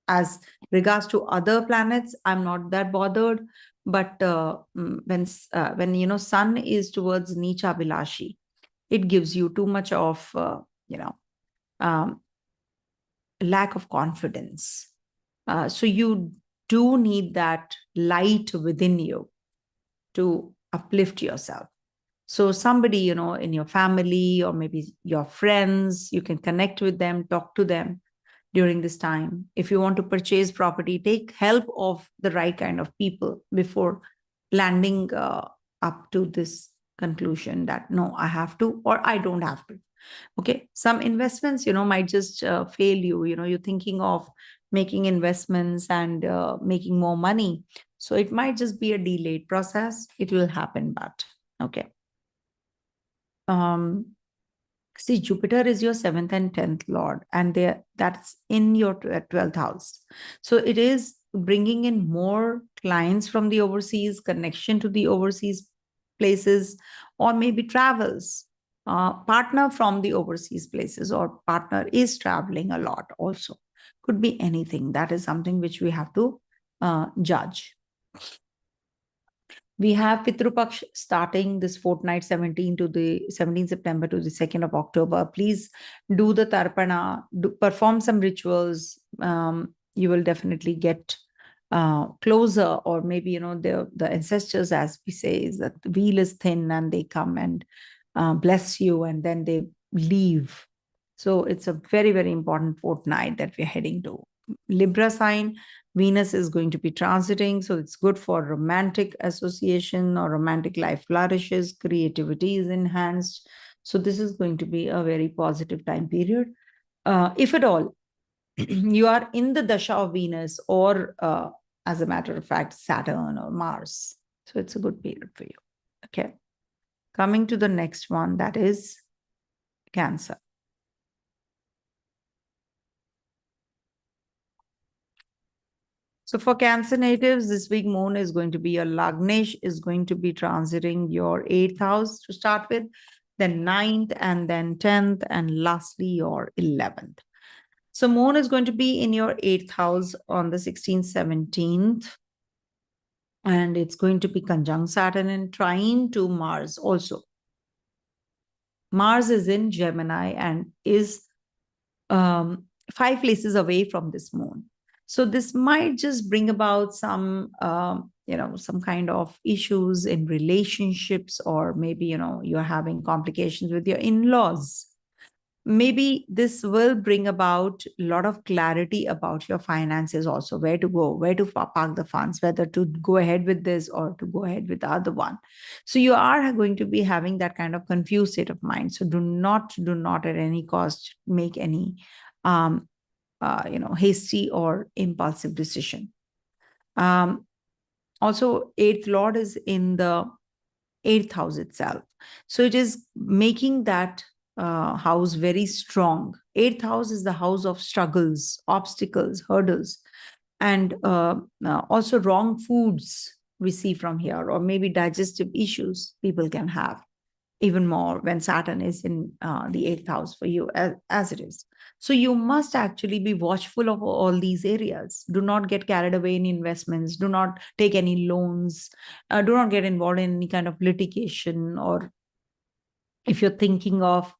As regards to other planets, I'm not that bothered. But when Sun is towards Nicha Abhilashi, it gives you too much of, lack of confidence. So you do need that light within you to uplift yourself. So somebody, in your family or maybe your friends, you can connect with them, talk to them during this time. If you want to purchase property, take help of the right kind of people before landing up to this conclusion that no, I have to, or I don't have to. Okay. Some investments, might just fail you. You're thinking of making investments and making more money. So it might just be a delayed process. It will happen, but okay. See, Jupiter is your 7th and 10th Lord, and that's in your 12th house. So it is bringing in more clients from the overseas, connection to the overseas places, or maybe travels. Partner from the overseas places, or partner is traveling a lot also. Could be anything. That is something which we have to judge. We have Pitru Paksha starting this fortnight, 17 September to the 2nd of October. Please do the Tarpana, perform some rituals. You will definitely get closer, or maybe, the ancestors, as we say, is that the wheel is thin and they come and bless you and then they leave. So it's a very, very important fortnight that we're heading to. Libra sign, Venus is going to be transiting, so it's good for romantic association or romantic life flourishes, creativity is enhanced. So this is going to be a very positive time period. If at all, you are in the Dasha of Venus or, as a matter of fact, Saturn or Mars. So it's a good period for you. Okay. Coming to the next one, that is Cancer. So for Cancer natives, this week moon is going to be, your Lagnesh is going to be transiting your 8th house to start with, then 9th, and then 10th, and lastly your 11th. So moon is going to be in your 8th house on the 16th, 17th, and it's going to be conjunct Saturn and trine to Mars also. Mars is in Gemini and is 5 places away from this moon. So this might just bring about some, some kind of issues in relationships, or maybe, you're having complications with your in-laws. Maybe this will bring about a lot of clarity about your finances also, where to go, where to park the funds, whether to go ahead with this or to go ahead with the other one. So you are going to be having that kind of confused state of mind. So do not at any cost make any hasty or impulsive decision. Also, 8th Lord is in the 8th house itself. So it is making that house very strong. 8th house is the house of struggles, obstacles, hurdles, and also wrong foods we see from here, or maybe digestive issues people can have, even more when Saturn is in the 8th house for you, as it is. So you must actually be watchful of all these areas. Do not get carried away in investments. Do not take any loans. Do not get involved in any kind of litigation, or if you're thinking of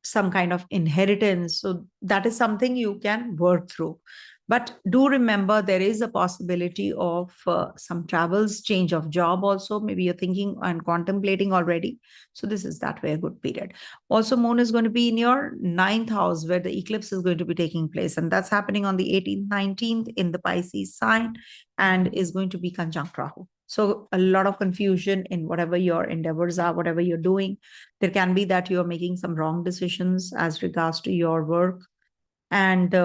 some kind of inheritance. So that is something you can work through. But do remember, there is a possibility of some travels, change of job also. Maybe you're thinking and contemplating already. So this is that way a good period. Also, moon is going to be in your 9th house, where the eclipse is going to be taking place. And that's happening on the 18th, 19th in the Pisces sign, and is going to be conjunct Rahu. So a lot of confusion in whatever your endeavors are, whatever you're doing. There can be that you're making some wrong decisions as regards to your work, and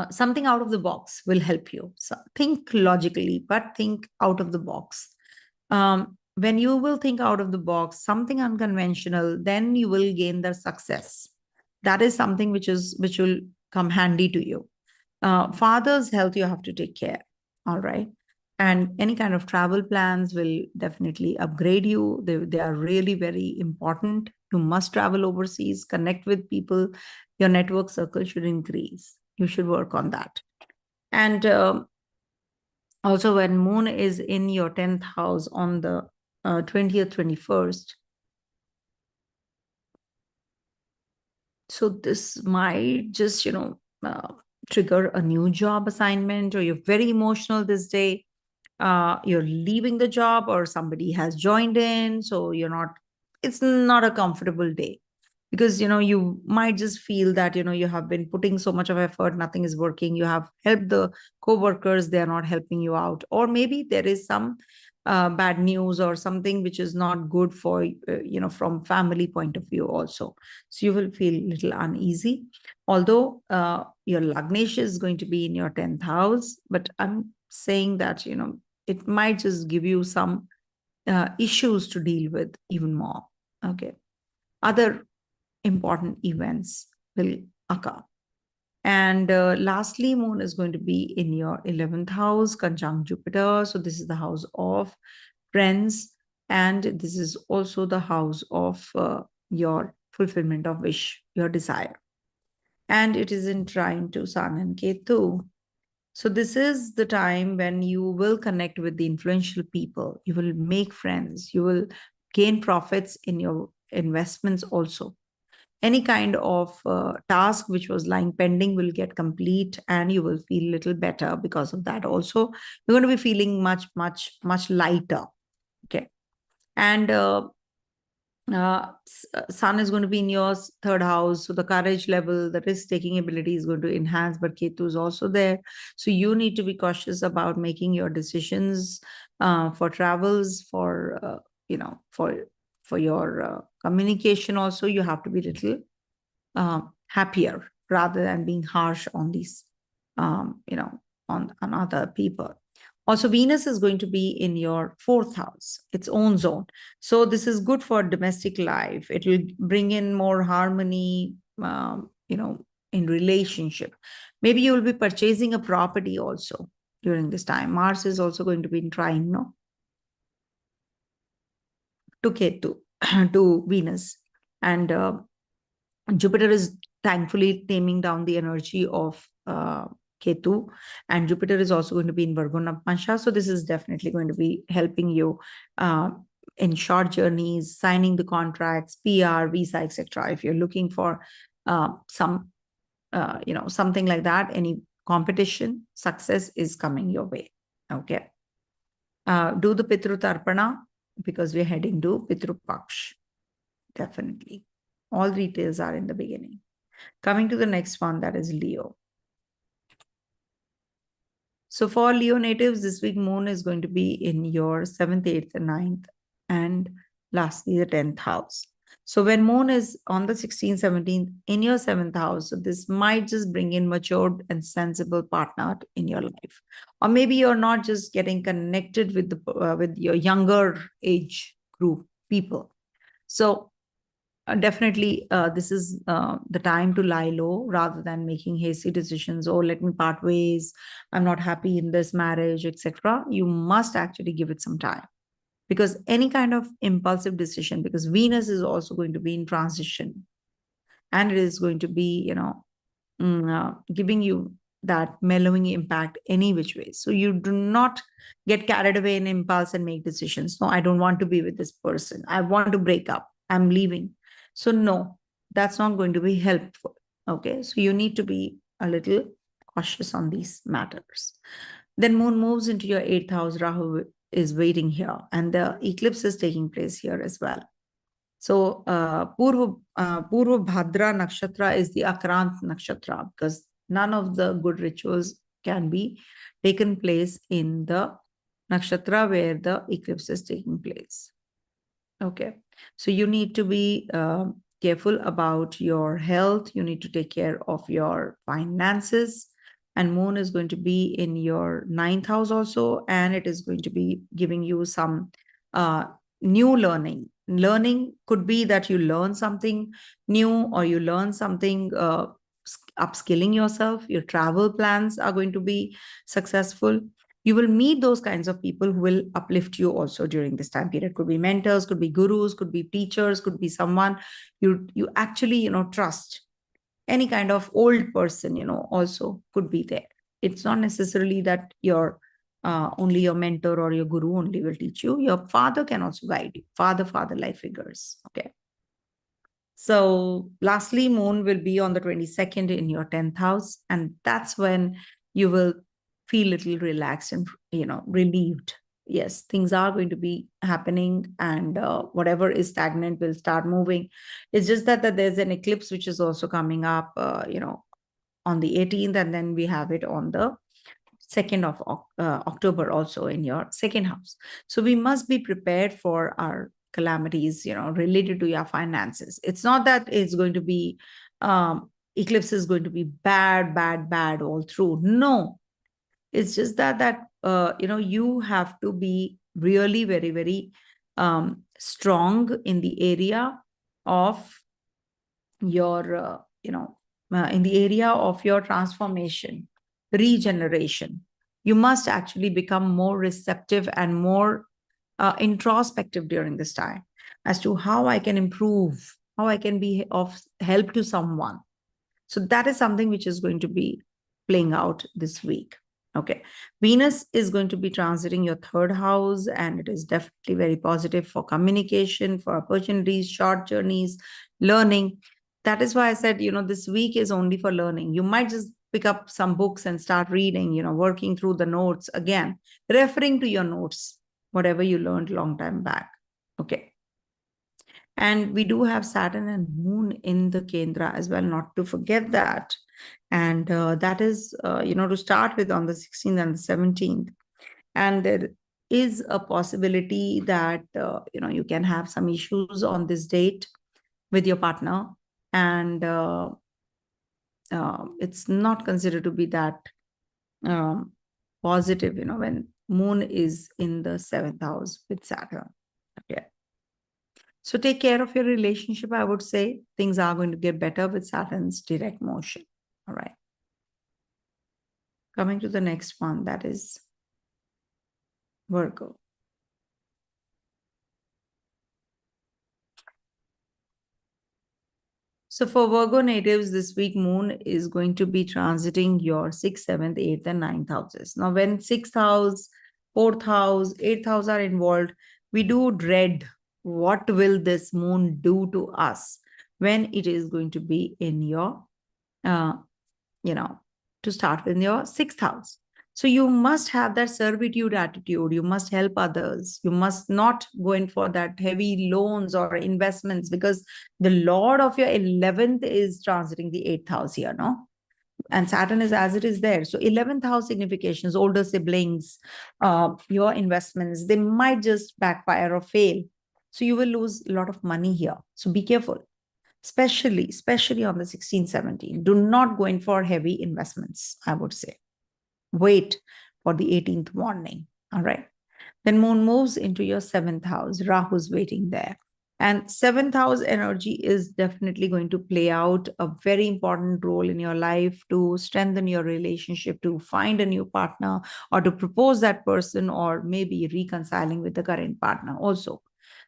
something out of the box will help you. So think logically, but think out of the box. When you will think out of the box, something unconventional, then you will gain the success. That is something which will come handy to you. Father's health, you have to take care. All right. And any kind of travel plans will definitely upgrade you. They are really very important. You must travel overseas, connect with people. Your network circle should increase. You should work on that. And also, when moon is in your 10th house on the 20th, 21st, so this might just, trigger a new job assignment, or you're very emotional this day. You're leaving the job, or somebody has joined in, so it's not a comfortable day, because you might just feel that you have been putting so much of effort, nothing is working. You have helped the co-workers, they're not helping you out, or maybe there is some bad news or something which is not good for from family point of view also. So you will feel a little uneasy, although your Lagnesh is going to be in your 10th house. But I'm saying that it might just give you some issues to deal with even more. Okay. other important events will occur. And lastly, moon is going to be in your 11th house, conjunct Jupiter. So this is the house of friends, and this is also the house of your fulfillment of wish, your desire. And it is in trine to Sun and Ketu. So this is the time when you will connect with the influential people. You will make friends. You will gain profits in your investments also. Any kind of task which was lying pending will get complete, and you will feel a little better because of that also. You're going to be feeling much, much, much lighter. Okay. And Sun is going to be in your third house. So the courage level, the risk-taking ability is going to enhance, but Ketu is also there. So you need to be cautious about making your decisions for travels, for, for your communication also. You have to be a little happier rather than being harsh on these, on other people. Also, Venus is going to be in your fourth house, its own zone. So this is good for domestic life. It will bring in more harmony, in relationship. Maybe you will be purchasing a property also during this time. Mars is also going to be in trine, no? To Ketu, to Venus. And Jupiter is thankfully taming down the energy of Ketu, and Jupiter is also going to be in Virgo Navamsha. So this is definitely going to be helping you in short journeys, signing the contracts, PR, visa, etc. If you're looking for something like that, any competition, success is coming your way. Okay. Do the Pitru Tarpana, because we're heading to Pitru Paksha. Definitely. All details are in the beginning. Coming to the next one, that is Leo. So for Leo natives, this week moon is going to be in your 7th, 8th, and 9th, and lastly the 10th house. So when moon is on the 16th, 17th in your 7th house, so this might just bring in matured and sensible partner in your life. Or maybe you're not just getting connected with with your younger age group people. So definitely, this is the time to lie low rather than making hasty decisions. Oh, let me part ways. I'm not happy in this marriage, etc. You must actually give it some time, because any kind of impulsive decision, because Venus is also going to be in transition, and it is going to be, giving you that mellowing impact any which way. So you do not get carried away in impulse and make decisions. No, I don't want to be with this person. I want to break up. I'm leaving. So no, that's not going to be helpful. Okay. So you need to be a little cautious on these matters. Then moon moves into your 8th house. Rahu is waiting here, and the eclipse is taking place here as well. So Purva Bhadra Nakshatra is the Akrant Nakshatra, because none of the good rituals can be taken place in the nakshatra where the eclipse is taking place. Okay. So you need to be careful about your health. You need to take care of your finances. And moon is going to be in your 9th house also, and it is going to be giving you some new learning. Learning could be that you learn something new, or you learn something, upskilling yourself. Your travel plans are going to be successful. You will meet those kinds of people who will uplift you also during this time period. Could be mentors, could be gurus, could be teachers, could be someone you actually, trust. Any kind of old person, also could be there. It's not necessarily that your only your mentor or your guru only will teach you. Your father can also guide you. Father life figures. Okay. So lastly, moon will be on the 22nd in your 10th house. And that's when you will feel a little relaxed and, relieved. Yes, things are going to be happening, and whatever is stagnant will start moving. It's just that there's an eclipse which is also coming up, on the 18th, and then we have it on the 2nd of October also in your 2nd house. So we must be prepared for our calamities, related to your finances. It's not that it's going to be, eclipse is going to be bad all through. No, it's just that you have to be really very, very strong in the area of your, in the area of your transformation, regeneration. You must actually become more receptive and more introspective during this time as to how I can improve, how I can be of help to someone. So that is something which is going to be playing out this week. Okay. Venus is going to be transiting your third house, and it is definitely very positive for communication, for opportunities, short journeys, learning. That is why I said, this week is only for learning. You might just pick up some books and start reading, working through the notes again, referring to your notes, whatever you learned long time back. Okay. And we do have Saturn and Moon in the Kendra as well, not to forget that. And that is, to start with on the 16th and the 17th. And there is a possibility that, you can have some issues on this date with your partner. And it's not considered to be that positive, when Moon is in the 7th house with Saturn. Okay. So take care of your relationship, I would say. Things are going to get better with Saturn's direct motion. All right. Coming to the next one, that is Virgo. So for Virgo natives, this week, Moon is going to be transiting your 6th, 7th, 8th, and 9th houses. Now, when 6th house, 4th house, 8th house are involved, we do dread what will this Moon do to us when it is going to be in your, to start with your 6th house. So you must have that servitude attitude. You must help others. You must not go in for that heavy loans or investments, because the Lord of your 11th is transiting the 8th house here, no? And Saturn is as it is there. So 11th house significations, older siblings, your investments, they might just backfire or fail. So you will lose a lot of money here. So be careful, especially on the 16, 17. Do not go in for heavy investments, I would say. Wait for the 18th morning. All right. Then Moon moves into your 7th house. Rahu's waiting there. And 7th house energy is definitely going to play out a very important role in your life to strengthen your relationship, to find a new partner, or to propose that person, or maybe reconciling with the current partner also.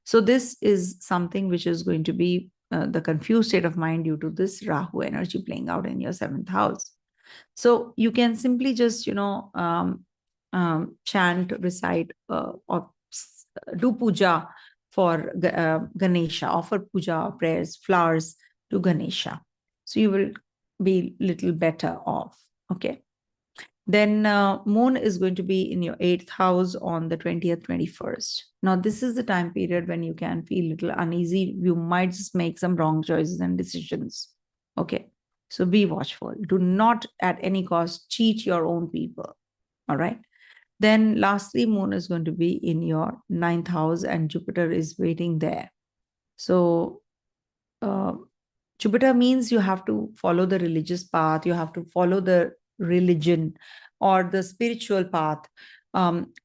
So this is something which is going to be the confused state of mind due to this Rahu energy playing out in your 7th house. So you can simply just, chant, recite, or do puja for Ganesha, offer puja prayers, flowers to Ganesha. So you will be little better off. Okay. Then Moon is going to be in your 8th house on the 20th, 21st. Now, this is the time period when you can feel a little uneasy. You might just make some wrong choices and decisions. Okay. So be watchful. Do not at any cost cheat your own people. All right. Then lastly, Moon is going to be in your 9th house and Jupiter is waiting there. So Jupiter means you have to follow the religious path. You have to follow the religion or the spiritual path.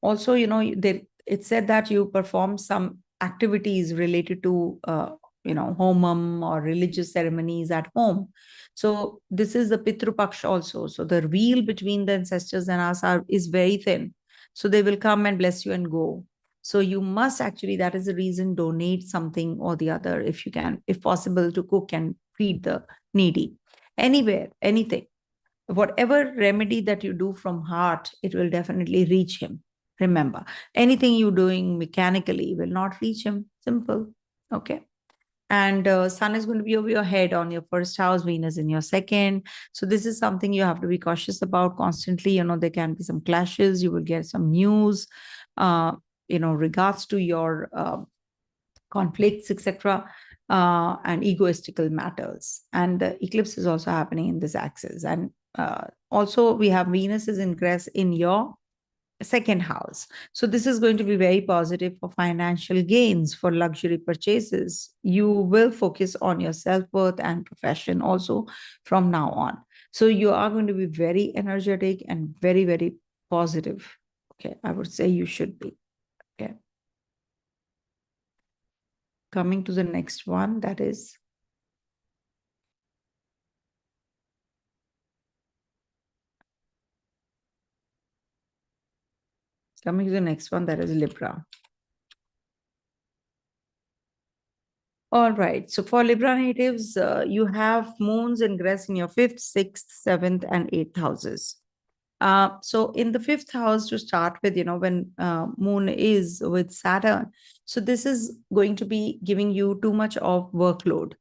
Also, it said that you perform some activities related to homam or religious ceremonies at home. So this is the Pitru Paksha also. So the veil between the ancestors and us is very thin. So they will come and bless you and go. So you must actually, that is the reason, donate something or the other if you can, if possible, to cook and feed the needy. Anywhere, anything. Whatever remedy that you do from heart, it will definitely reach him. Remember, anything you're doing mechanically will not reach him. Simple. Okay. And Sun is going to be over your head on your 1st house, Venus in your 2nd. So this is something you have to be cautious about constantly. There can be some clashes. You will get some news, regards to your conflicts, etc., and egoistical matters. And the eclipse is also happening in this axis. And also we have Venus is ingress in your 2nd house. So this is going to be very positive for financial gains, for luxury purchases. You will focus on your self-worth and profession also from now on. So you are going to be very energetic and very, very positive. Okay, I would say you should be. Okay. coming to the next one, that is Libra. All right. So for Libra natives, you have moons ingress in your 5th, 6th, 7th, and 8th houses. So in the 5th house to start with, when moon is with Saturn, so this is going to be giving you too much of workload.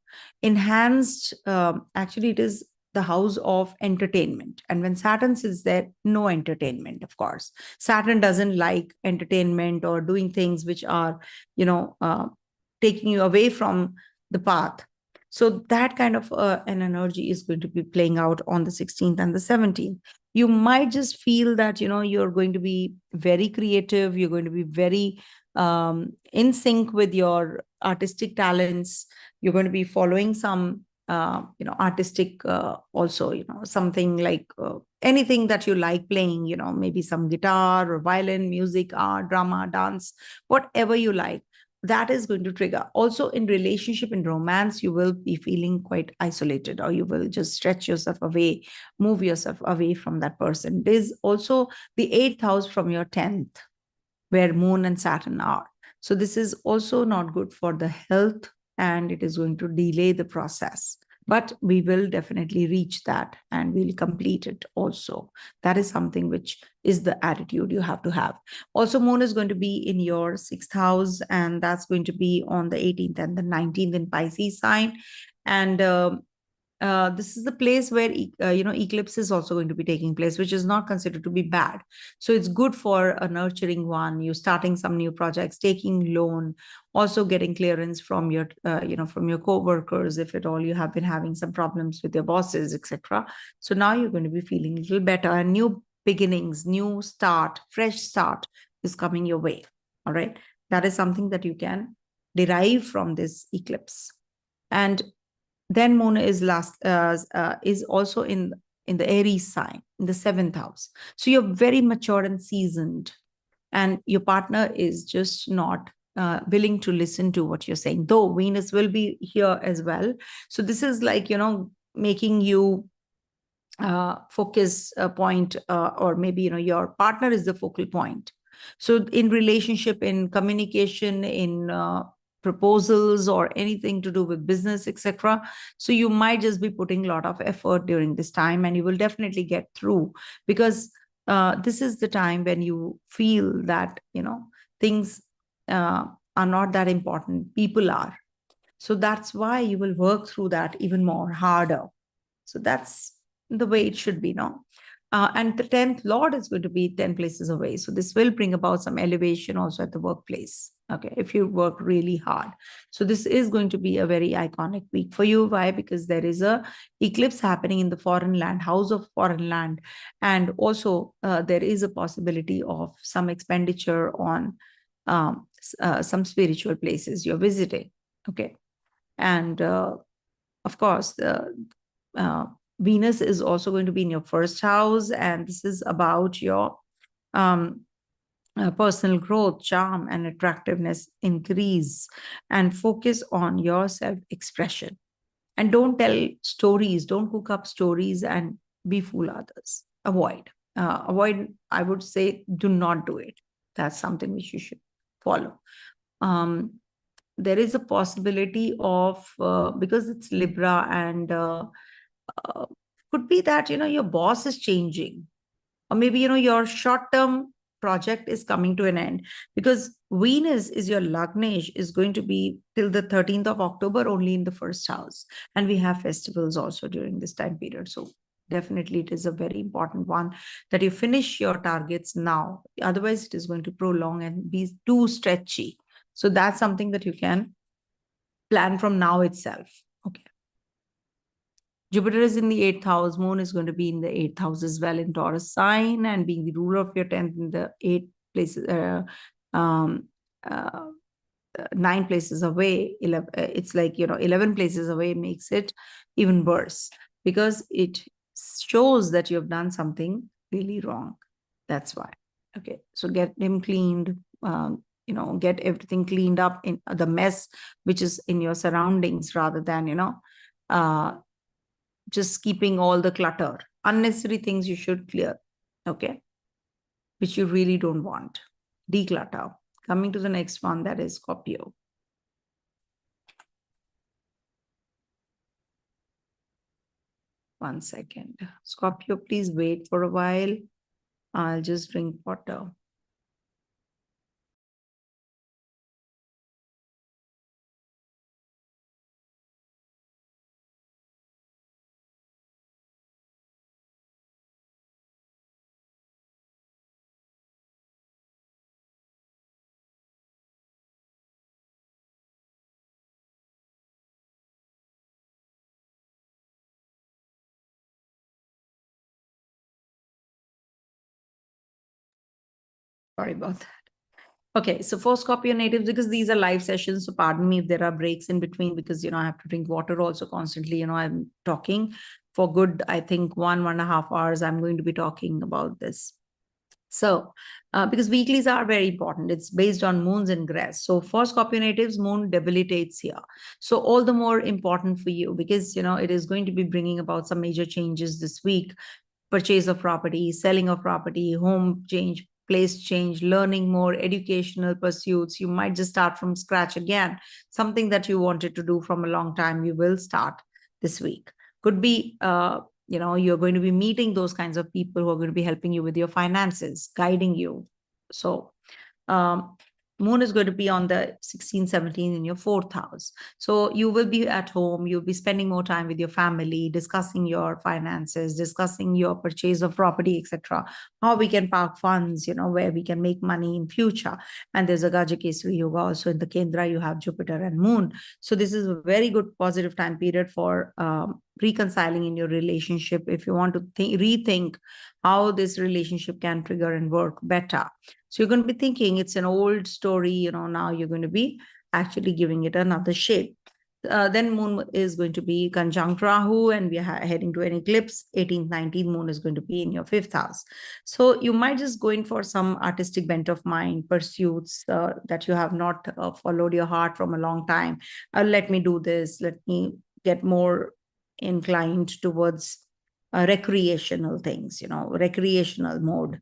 Enhanced, actually, it is the house of entertainment. And when Saturn sits there, no entertainment, of course. Saturn doesn't like entertainment or doing things which are, taking you away from the path. So that kind of an energy is going to be playing out on the 16th and the 17th. You might just feel that, you're going to be very creative. You're going to be very in sync with your artistic talents. You're going to be following some, artistic also, something like anything that you like playing, maybe some guitar or violin, music, art, drama, dance, whatever you like. That is going to trigger. Also in relationship, in romance, you will be feeling quite isolated, or you will just stretch yourself away, move yourself away from that person. There's also the 8th house from your 10th, where Moon and Saturn are. So this is also not good for the health, and it is going to delay the process. But we will definitely reach that, and we'll complete it also. That is something which is the attitude you have to have. Also, Moon is going to be in your 6th house, and that's going to be on the 18th and the 19th in Pisces sign. And this is the place where eclipse is also going to be taking place, which is not considered to be bad. So it's good for a nurturing one. You starting some new projects, taking loan, also getting clearance from your from your co-workers, if at all you have been having some problems with your bosses, etc. So now you're going to be feeling a little better, and new beginnings, new start, fresh start is coming your way. All right, that is something that you can derive from this eclipse. And then Moon is is also in the Aries sign, in the 7th house. So you're very mature and seasoned, and your partner is just not willing to listen to what you're saying, though Venus will be here as well. So this is like, making you focus point, or maybe, your partner is the focal point. So in relationship, in communication, in proposals, or anything to do with business, etc. So you might just be putting a lot of effort during this time, and you will definitely get through, because this is the time when you feel that, things are not that important. People are. So that's why you will work through that even more harder. So that's the way it should be, no? And the 10th Lord is going to be 10 places away. So this will bring about some elevation also at the workplace, okay, if you work really hard. So this is going to be a very iconic week for you. Why? Because there is a eclipse happening in the foreign land, house of foreign land. And also there is a possibility of some expenditure on some spiritual places you're visiting, okay? And of course, the Venus is also going to be in your 1st house, and this is about your personal growth, charm, and attractiveness increase, and focus on your self-expression. And don't tell stories, don't cook up stories and befool others. Avoid. Avoid, I would say, do not do it. That's something which you should follow. There is a possibility of, because it's Libra, and could be that, your boss is changing, or maybe, your short-term project is coming to an end, because Venus is your Lagnesh, is going to be till the 13th of October only in the 1st house. And we have festivals also during this time period. So definitely it is a very important one that you finish your targets now. Otherwise, it is going to prolong and be too stretchy. So that's something that you can plan from now itself. Okay. Jupiter is in the 8th house. Moon is going to be in the 8th house as well, in Taurus sign, and being the ruler of your 10th in the 8 places, 9 places away. 11, it's like, 11 places away makes it even worse, because it shows that you have done something really wrong. That's why. Okay. So get him cleaned, get everything cleaned up in the mess which is in your surroundings, rather than just keeping all the clutter. Unnecessary things you should clear, okay, which you really don't want. Declutter. Coming to the next one, that is Scorpio. One second. Scorpio, please wait for a while. I'll just drink water. Sorry about that. Okay, so for Scorpio natives, because these are live sessions, so pardon me if there are breaks in between, because I have to drink water also constantly. I'm talking for good, I think 1.5 hours. I'm going to be talking about this. So, because weeklies are very important, it's based on moons and grahas. So for Scorpio natives, moon debilitates here. So all the more important for you, because it is going to be bringing about some major changes this week. Purchase of property, selling of property, home change, place change, learning more, educational pursuits. You might just start from scratch again. Something that you wanted to do from a long time, you will start this week. Could be, you're going to be meeting those kinds of people who are going to be helping you with your finances, guiding you. So, moon is going to be on the 16, 17 in your 4th house. So you will be at home, you'll be spending more time with your family, discussing your finances, discussing your purchase of property, etc. How we can park funds, where we can make money in future. And there's a Gajakesari Yoga also in the Kendra, you have Jupiter and Moon. So this is a very good positive time period for reconciling in your relationship. If you want to rethink how this relationship can trigger and work better. So you're going to be thinking it's an old story, now you're going to be actually giving it another shape. Then moon is going to be conjunct Rahu, and we are heading to an eclipse. 18th, 19th moon is going to be in your 5th house. So you might just go in for some artistic bent of mind, pursuits that you have not followed your heart from a long time. Let me do this. Let me get more inclined towards recreational things, recreational mode.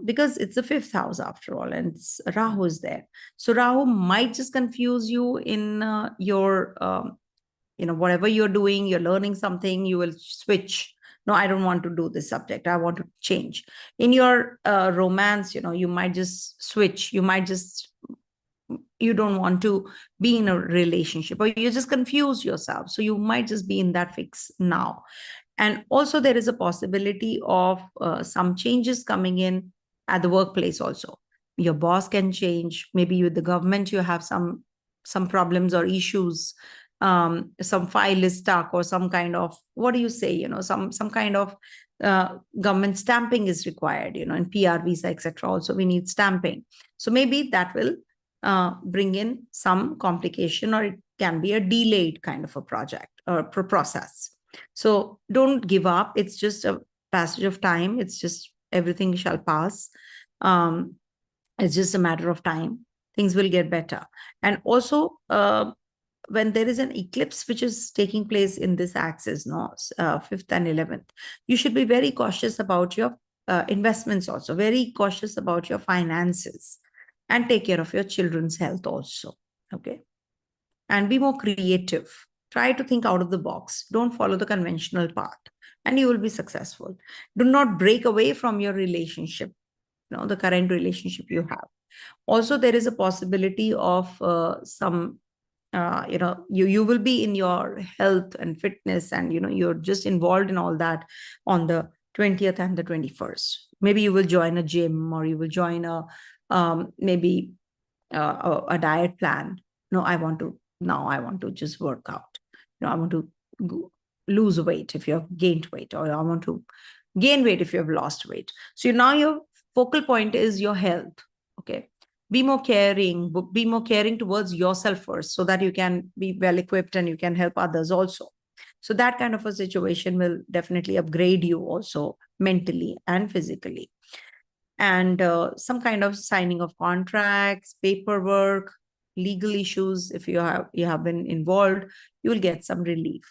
Because it's the 5th house after all, and Rahu is there. So Rahu might just confuse you in your, whatever you're doing, you're learning something, you will switch. No, I don't want to do this subject. I want to change. In your romance, you might just switch. You don't want to be in a relationship, or you just confuse yourself. So you might just be in that fix now. And also there is a possibility of some changes coming in at the workplace also. Your boss can change. Maybe with the government, you have some problems or issues. Some file is stuck, or some kind of, what do you say, some kind of government stamping is required, in PR visa, etc. Also, we need stamping. So maybe that will bring in some complication, or it can be a delayed kind of a project or process. So don't give up. It's just a passage of time. It's just everything shall pass. It's just a matter of time. Things will get better. And also, when there is an eclipse which is taking place in this axis, 5th and 11th, you should be very cautious about your investments also, very cautious about your finances, and take care of your children's health also. Okay. And be more creative. Try to think out of the box. Don't follow the conventional path, and you will be successful. Do not break away from your relationship, the current relationship you have. Also, there is a possibility of some, you will be in your health and fitness, and, you're just involved in all that on the 20th and the 21st. Maybe you will join a gym, or you will join maybe a diet plan. No, I want to just work out. I want to lose weight if you have gained weight, or I want to gain weight if you have lost weight. So now your focal point is your health. Okay. Be more caring towards yourself first, so that you can be well equipped and you can help others also. So that kind of a situation will definitely upgrade you also mentally and physically. and some kind of signing of contracts, paperwork, legal issues. If you have been involved, you will get some relief.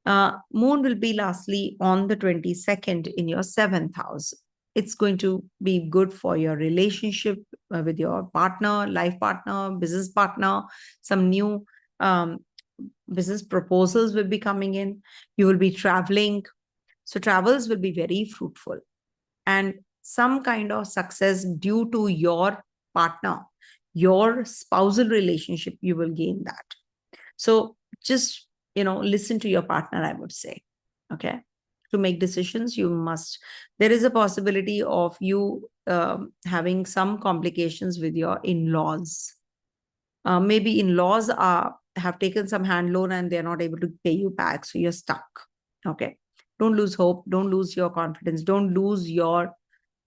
Moon will be lastly on the 22nd in your 7th house. It's going to be good for your relationship with your partner, life partner, business partner. Some new business proposals will be coming in. You will be traveling. So travels will be very fruitful. And some kind of success due to your partner, your spousal relationship, you will gain that. So just, listen to your partner, I would say. Okay. To make decisions, you must. There is a possibility of you having some complications with your in-laws. Maybe in-laws have taken some hand loan and they're not able to pay you back. So you're stuck. Okay. Don't lose hope. Don't lose your confidence. Don't lose your,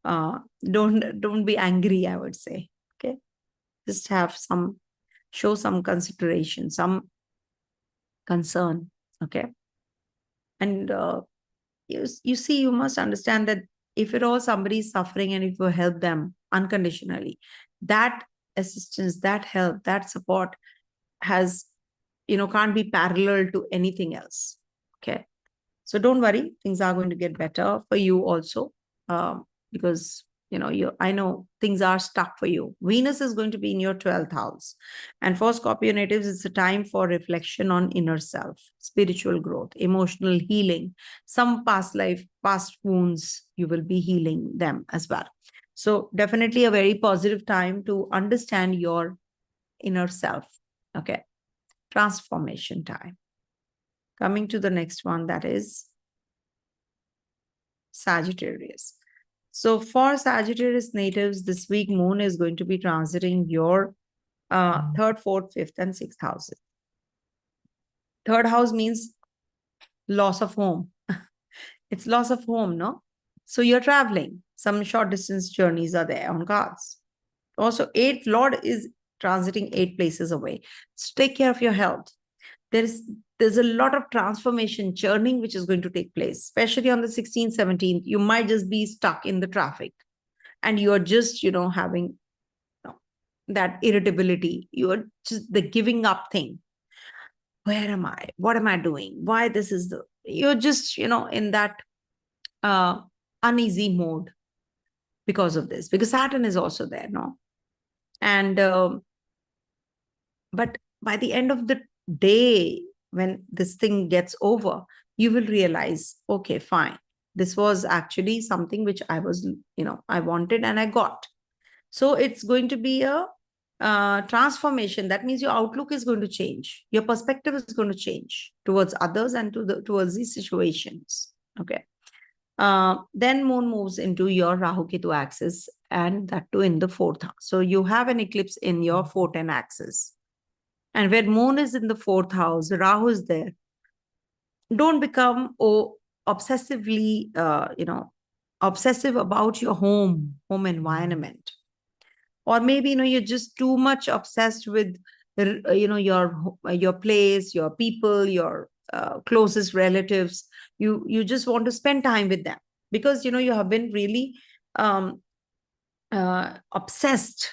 don't be angry, I would say. Okay. Just show some consideration, some concern. Okay. And you see, you must understand that if at all somebody is suffering and if you help them unconditionally, that assistance, that help, that support can't be parallel to anything else. Okay. So don't worry, things are going to get better for you also, because I know things are stuck for you. Venus is going to be in your 12th house. And for Scorpio natives, it's a time for reflection on inner self, spiritual growth, emotional healing. Some past life, past wounds, you will be healing them as well. So definitely a very positive time to understand your inner self. Okay. Transformation time. Coming to the next one, that is Sagittarius. So for Sagittarius natives, this week Moon is going to be transiting your 3rd, 4th, 5th, and 6th houses. 3rd house means loss of home. It's loss of home, no? So you're traveling. Some short distance journeys are there on cards. Also, 8th Lord is transiting 8 places away. So take care of your health. There's a lot of transformation, churning, which is going to take place, especially on the 16th, 17th. You might just be stuck in the traffic and you're just, having that irritability. You're just the giving up thing. Where am I? What am I doing? Why this is you're just, in that uneasy mode because of this, because Saturn is also there, no? And, but by the end of the day, when this thing gets over, you will realize, okay, fine. This was actually something which I was, I wanted and I got. So it's going to be a transformation. That means your outlook is going to change. Your perspective is going to change towards others and towards these situations. Okay. Then Moon moves into your Rahu Ketu axis, and that too in the 4th house. So you have an eclipse in your 410 axis. And when Moon is in the 4th house, Rahu is there. Don't become obsessively, obsessive about your home environment. Or maybe, you're just too much obsessed with, your place, your people, your closest relatives. You just want to spend time with them because, you have been really obsessed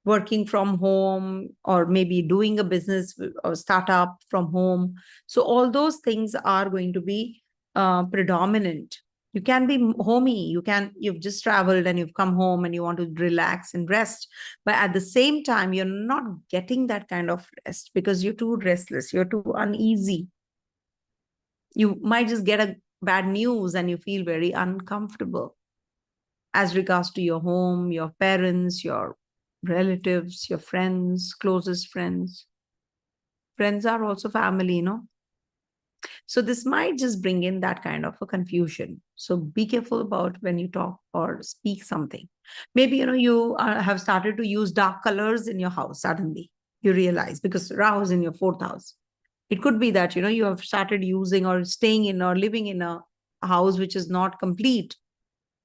working from home, or maybe doing a business or startup from home. So all those things are going to be predominant. You can be homey. You've just traveled and you've come home and you want to relax and rest. But at the same time, you're not getting that kind of rest because you're too restless. You're too uneasy. You might just get a bad news and you feel very uncomfortable as regards to your home, your parents, your relatives, your friends, closest friends. Friends are also family, So this might just bring in that kind of a confusion. So be careful about when you talk or speak something. Maybe, you have started to use dark colors in your house suddenly. You realize because Rahu is in your 4th house. It could be that, you have started using or staying in or living in a house which is not complete.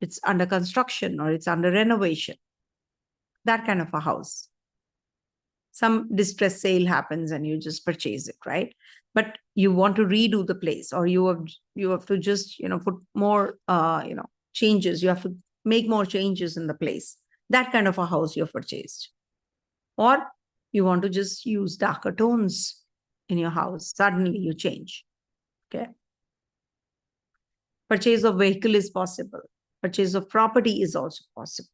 It's under construction or it's under renovation. That kind of a house. Some distress sale happens and you just purchase it, right? But you want to redo the place, or you have to just, put more, changes. You have to make more changes in the place. That kind of a house you've purchased. Or you want to just use darker tones in your house. Suddenly you change. Okay. Purchase of vehicle is possible. Purchase of property is also possible.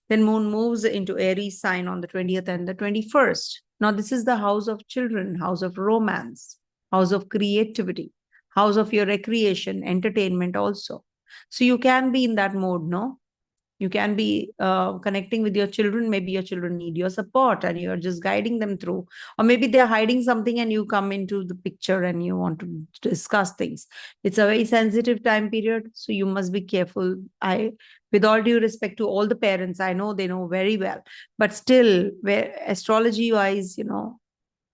Then moon moves into Aries sign on the 20th and the 21st. Now, this is the house of children, house of romance, house of creativity, house of your recreation, entertainment also. So you can be in that mode, no? You can be connecting with your children. Maybe your children need your support and you're just guiding them through. Or maybe they're hiding something and you come into the picture and you want to discuss things. It's a very sensitive time period. So you must be careful. With all due respect to all the parents, I know they know very well. But still, where astrology wise,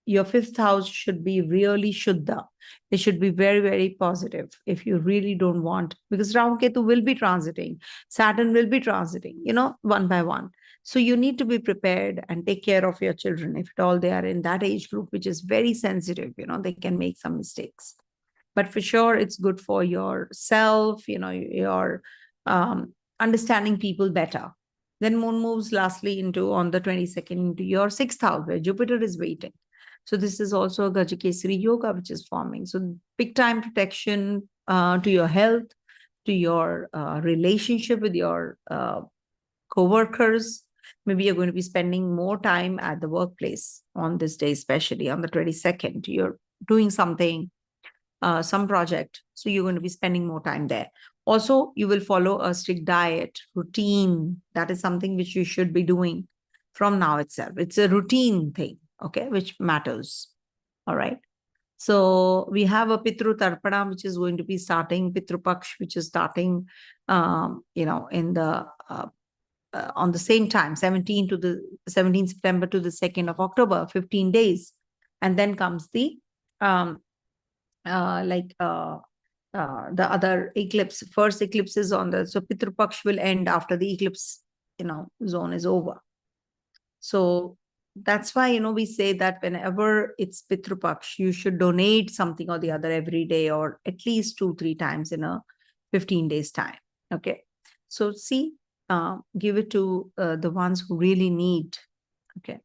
your fifth house should be really Shuddha. It should be very, very positive if you really don't want, because Rahu Ketu will be transiting, Saturn will be transiting, one by one. So you need to be prepared and take care of your children. If at all they are in that age group, which is very sensitive, they can make some mistakes. But for sure, it's good for yourself, your understanding people better. Then moon moves lastly on the 22nd into your sixth house, where Jupiter is waiting. So this is also a Gajakesari Yoga, which is forming. So big time protection to your health, to your relationship with your co-workers. Maybe you're going to be spending more time at the workplace on this day, especially on the 22nd. You're doing something, some project. So you're going to be spending more time there. Also, you will follow a strict diet, routine. That is something which you should be doing from now itself. It's a routine thing. Okay, which matters. All right. So we have a Pitru Tarpana, which is going to be starting, Pitru Paksha, which is starting, in the on the same time, 17th September to the 2nd of October, 15 days. And then comes the the other eclipse. First eclipse is so Pitru Paksha will end after the eclipse, zone is over. So that's why, we say that whenever it's Pitru Paksha, you should donate something or the other every day, or at least 2-3 times in a 15 days time. Okay. So see, give it to the ones who really need. Okay.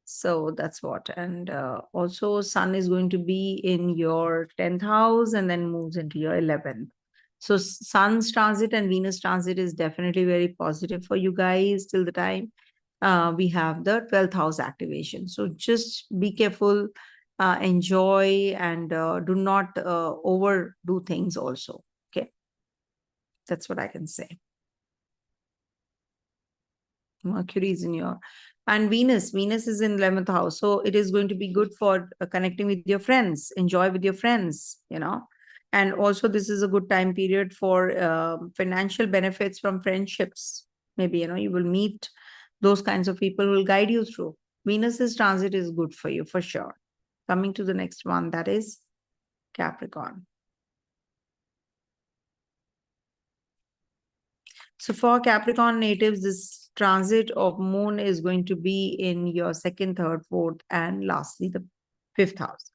So that's what. And also Sun is going to be in your 10th house and then moves into your 11th. So Sun's transit and Venus transit is definitely very positive for you guys till the time we have the 12th house activation. So just be careful, enjoy, and do not overdo things also. Okay. That's what I can say. Mercury is in your, and Venus is in 11th house. So it is going to be good for connecting with your friends, enjoy with your friends, and also this is a good time period for financial benefits from friendships. Maybe, you will meet those kinds of people who will guide you through. Venus's transit is good for you, for sure. Coming to the next one, that is Capricorn. So for Capricorn natives, this transit of moon is going to be in your 2nd, 3rd, 4th, and lastly, the 5th house.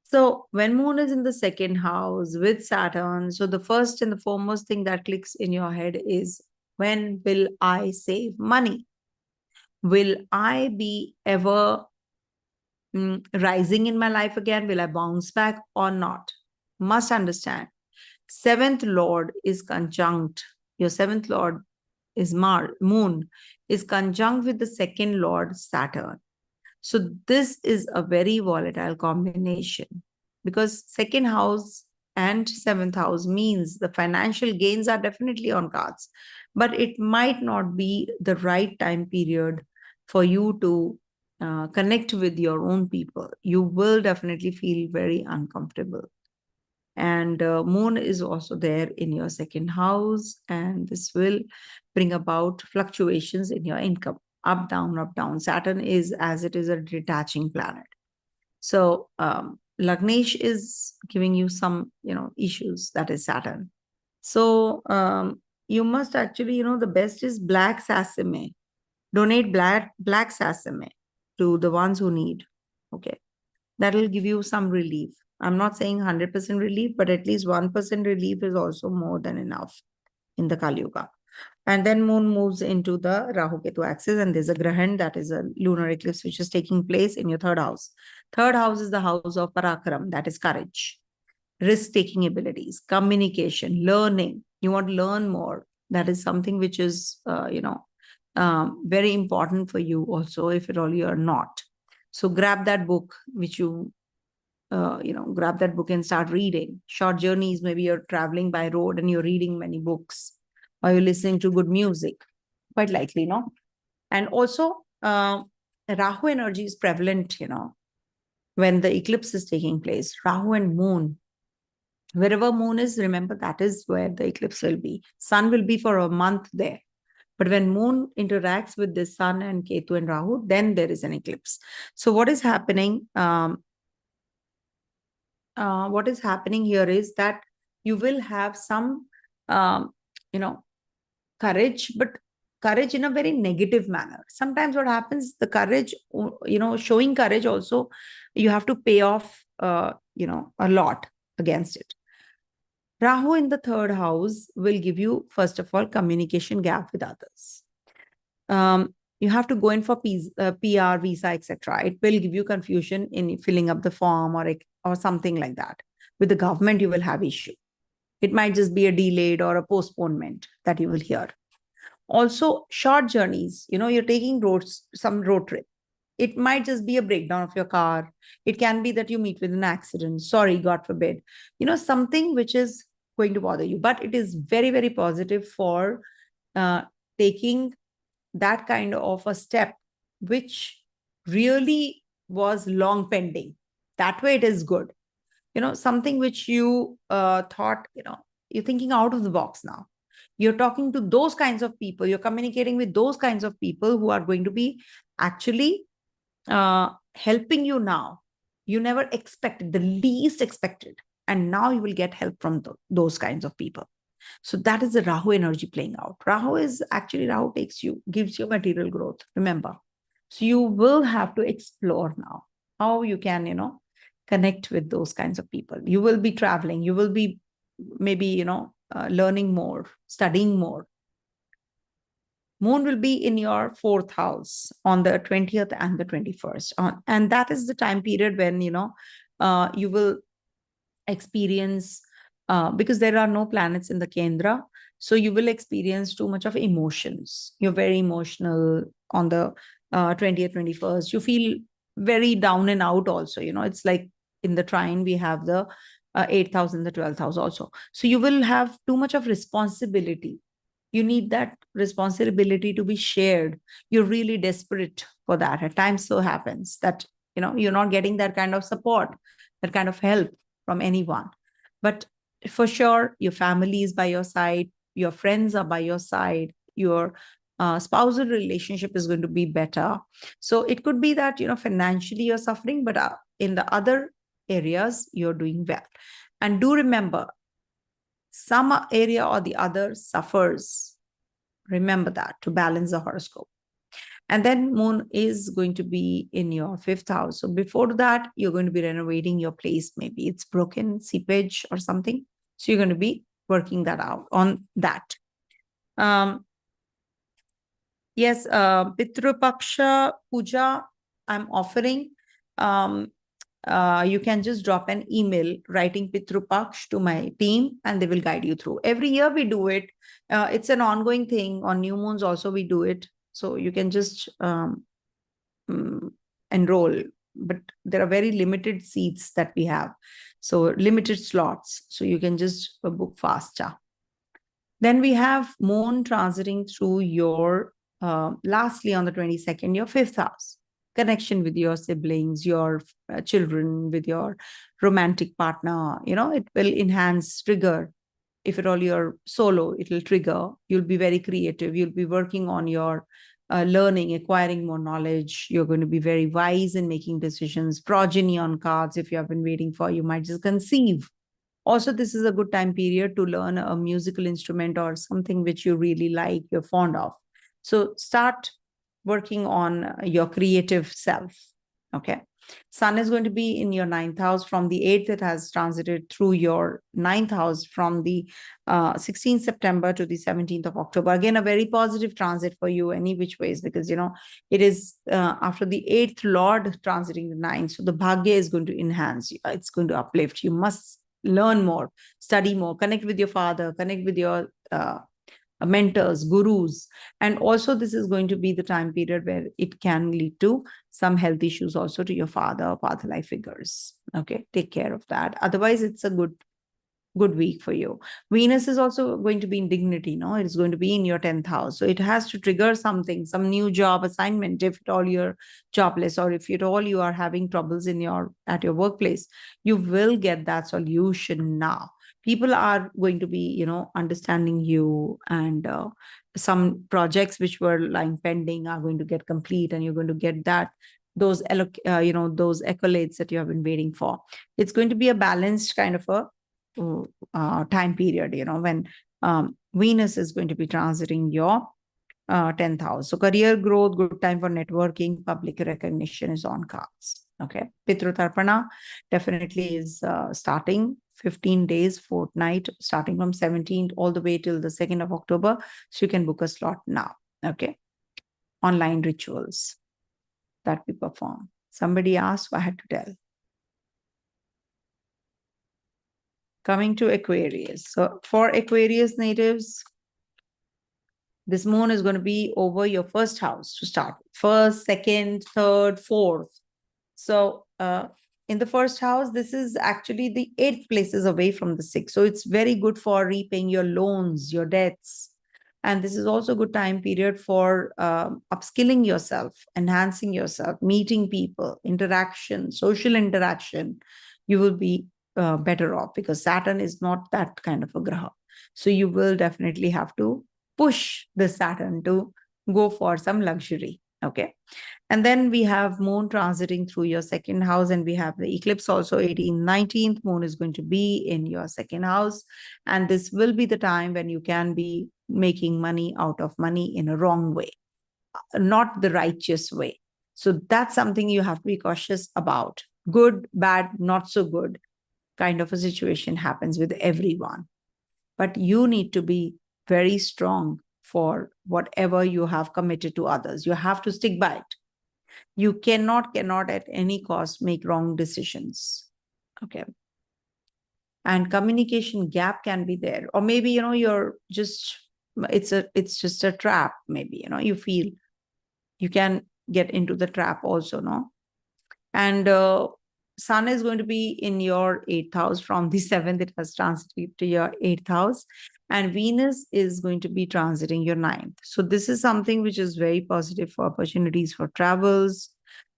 So when moon is in the 2nd house with Saturn, so the first and the foremost thing that clicks in your head is, when will I save money? Will I be ever rising in my life again? Will I bounce back or not? Must understand, 7th Lord is conjunct. Your 7th Lord is Moon, is conjunct with the 2nd Lord, Saturn. So this is a very volatile combination, because 2nd house and 7th house means the financial gains are definitely on cards, but it might not be the right time period for you to connect with your own people. You will definitely feel very uncomfortable. And moon is also there in your 2nd house, and this will bring about fluctuations in your income, up, down, up, down. Saturn is, as it is, a detaching planet. So Lagnesh is giving you some, issues, that is Saturn. So you must actually, the best is black sesame. Donate black sesame to the ones who need. Okay. That will give you some relief. I'm not saying 100% relief, but at least 1% relief is also more than enough. in the Kali Yuga. And then moon moves into the Rahu Ketu axis, and there's a Grahan, that is a lunar eclipse, which is taking place in your third house. Third house is the house of Parakram, that is courage, risk-taking abilities, communication, learning. You want to learn more. That is something which is, very important for you also, if at all you are not. So grab that book, which grab that book and start reading. Short journeys, maybe you're traveling by road and you're reading many books, or you're listening to good music, quite likely, no? And also, Rahu energy is prevalent, when the eclipse is taking place. Rahu and moon, wherever moon is, remember that is where the eclipse will be. Sun will be for a month there. But when moon interacts with the sun and Ketu and Rahu, then there is an eclipse. So what is happening? What is happening here is that you will have some, courage, but courage in a very negative manner. Sometimes what happens, the courage, showing courage also, you have to pay off, a lot against it. Rahu in the third house will give you, first of all, communication gap with others. You have to go in for PR, visa, etc. It will give you confusion in filling up the form or something like that. With the government, you will have issue. It might just be a delayed or a postponement that you will hear. Also, short journeys, you're taking some road trip. It might just be a breakdown of your car. It can be that you meet with an accident. Sorry, God forbid. Something which is going to bother you. But it is very, very positive for taking that kind of a step, which really was long pending. That way it is good. Something which you thought, you're thinking out of the box now. You're talking to those kinds of people. You're communicating with those kinds of people who are going to be actually helping you now. You never expected, the least expected. And now you will get help from those kinds of people. So that is the Rahu energy playing out. Rahu gives you material growth, remember. So you will have to explore now how you can, connect with those kinds of people. You will be traveling. You will be maybe, learning more, studying more. Moon will be in your fourth house on the 20th and the 21st. And that is the time period when, you will experience, because there are no planets in the Kendra, so you will experience too much of emotions. You're very emotional on the 20th, 21st. You feel very down and out also. It's like in the trine, we have the 8th house and the 12th house also. So you will have too much of responsibility. You need that responsibility to be shared. You're really desperate for that. At times so happens that, you're not getting that kind of support, that kind of help from anyone. But for sure, your family is by your side, your friends are by your side, your spousal relationship is going to be better. So it could be that, financially you're suffering, but in the other areas, you're doing well. And do remember, some area or the other suffers. Remember that to balance the horoscope. And then moon is going to be in your fifth house. So before that, you're going to be renovating your place. Maybe it's broken, seepage or something. So you're going to be working that out on that. Yes, Pitru Paksha Puja I'm offering. You can just drop an email writing Pitru Paksh to my team and they will guide you through. Every year we do it. It's an ongoing thing. On new moons also we do it. So you can just enroll. But there are very limited seats that we have. So limited slots. So you can just book faster. Then we have moon transiting through your, lastly on the 22nd, your fifth house. Connection with your siblings, your children, with your romantic partner, it will enhance, trigger. If at all you're solo, it will trigger. You'll be very creative. You'll be working on your learning, acquiring more knowledge. You're going to be very wise in making decisions. Progeny on cards, if you have been waiting for, you might just conceive. Also, this is a good time period to learn a musical instrument or something which you really like, you're fond of. So start working on your creative self. Okay. Sun is going to be in your ninth house. From the 8th, it has transited through your ninth house from the 16th September to the 17th of October. Again, a very positive transit for you any which ways, because, it is after the 8th Lord transiting the ninth. So the Bhagya is going to enhance you. It's going to uplift. You must learn more, study more, connect with your father, connect with your mentors, gurus. And also this is going to be the time period where it can lead to some health issues also to your father or father life figures. Okay, take care of that. Otherwise, it's a good week for you. Venus is also going to be in dignity, no? It's going to be in your 10th house. So it has to trigger something, some new job assignment, if at all you're jobless, or if at all you are having troubles at your workplace, you will get that solution now. People are going to be, understanding you, and some projects which were lying pending are going to get complete, and you're going to get those accolades that you have been waiting for. It's going to be a balanced kind of a time period, when Venus is going to be transiting your 10th house. So career growth, good time for networking, public recognition is on cards. Okay. Pitru Tarpana definitely is starting 15 days, fortnight, starting from 17th all the way till the 2nd of October. So you can book a slot now. Okay. Online rituals that we perform. Somebody asked, I had to tell. Coming to Aquarius. So for Aquarius natives, this moon is going to be over your first house to start. First, second, third, fourth. So in the first house, this is actually the 8th places away from the 6th. So it's very good for repaying your loans, your debts. And this is also a good time period for upskilling yourself, enhancing yourself, meeting people, interaction, social interaction. You will be better off, because Saturn is not that kind of a graha. So you will definitely have to push the Saturn to go for some luxury. Okay. And then we have moon transiting through your second house, and we have the eclipse also 18th, 19th. Moon is going to be in your second house. And this will be the time when you can be making money out of money in a wrong way, not the righteous way. So that's something you have to be cautious about. Good, bad, not so good kind of a situation happens with everyone. But you need to be very strong for whatever you have committed to others. You have to stick by it. You cannot at any cost make wrong decisions. Okay. And communication gap can be there. Or maybe, you're just, it's just a trap. Maybe, you feel you can get into the trap also, no? And Sun is going to be in your 8th house. From the 7th, it has transited to your 8th house. And Venus is going to be transiting your 9th. So this is something which is very positive for opportunities for travels.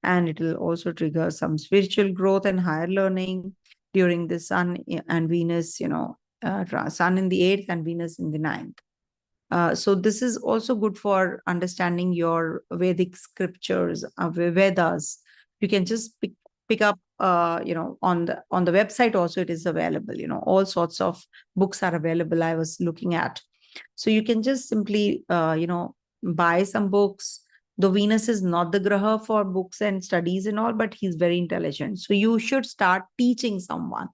And it will also trigger some spiritual growth and higher learning during the Sun and Venus, Sun in the 8th and Venus in the 9th. So this is also good for understanding your Vedic scriptures, Vedas. You can just pick up, on the website also it is available. All sorts of books are available. I was looking at, so you can just simply, buy some books. The Venus is not the graha for books and studies and all, but he's very intelligent. So you should start teaching someone,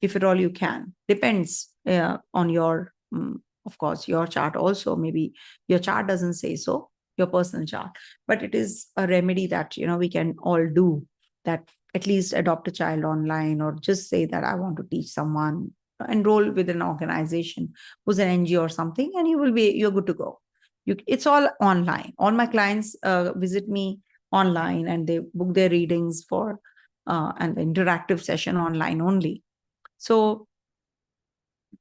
if at all you can. Depends on your, of course, your chart also. Maybe your chart doesn't say so, your personal chart, but it is a remedy that, we can all do, that at least adopt a child online, or just say that I want to teach someone, enroll with an organization who's an NGO or something, and you're good to go. It's all online. All my clients visit me online, and they book their readings for an interactive session online only. So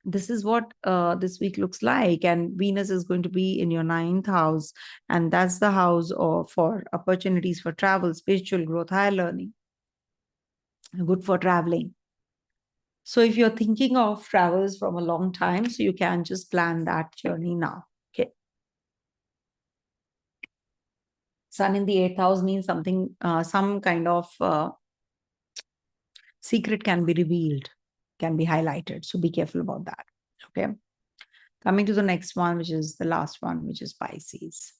this is what this week looks like. And Venus is going to be in your 9th house, and that's the house for opportunities for travel, spiritual growth, higher learning, good for traveling. So if you're thinking of travels from a long time, so you can just plan that journey now. Okay. Sun in the 8th house means something, some kind of secret can be revealed, can be highlighted. So be careful about that. Okay. Coming to the next one, which is the last one, which is Pisces.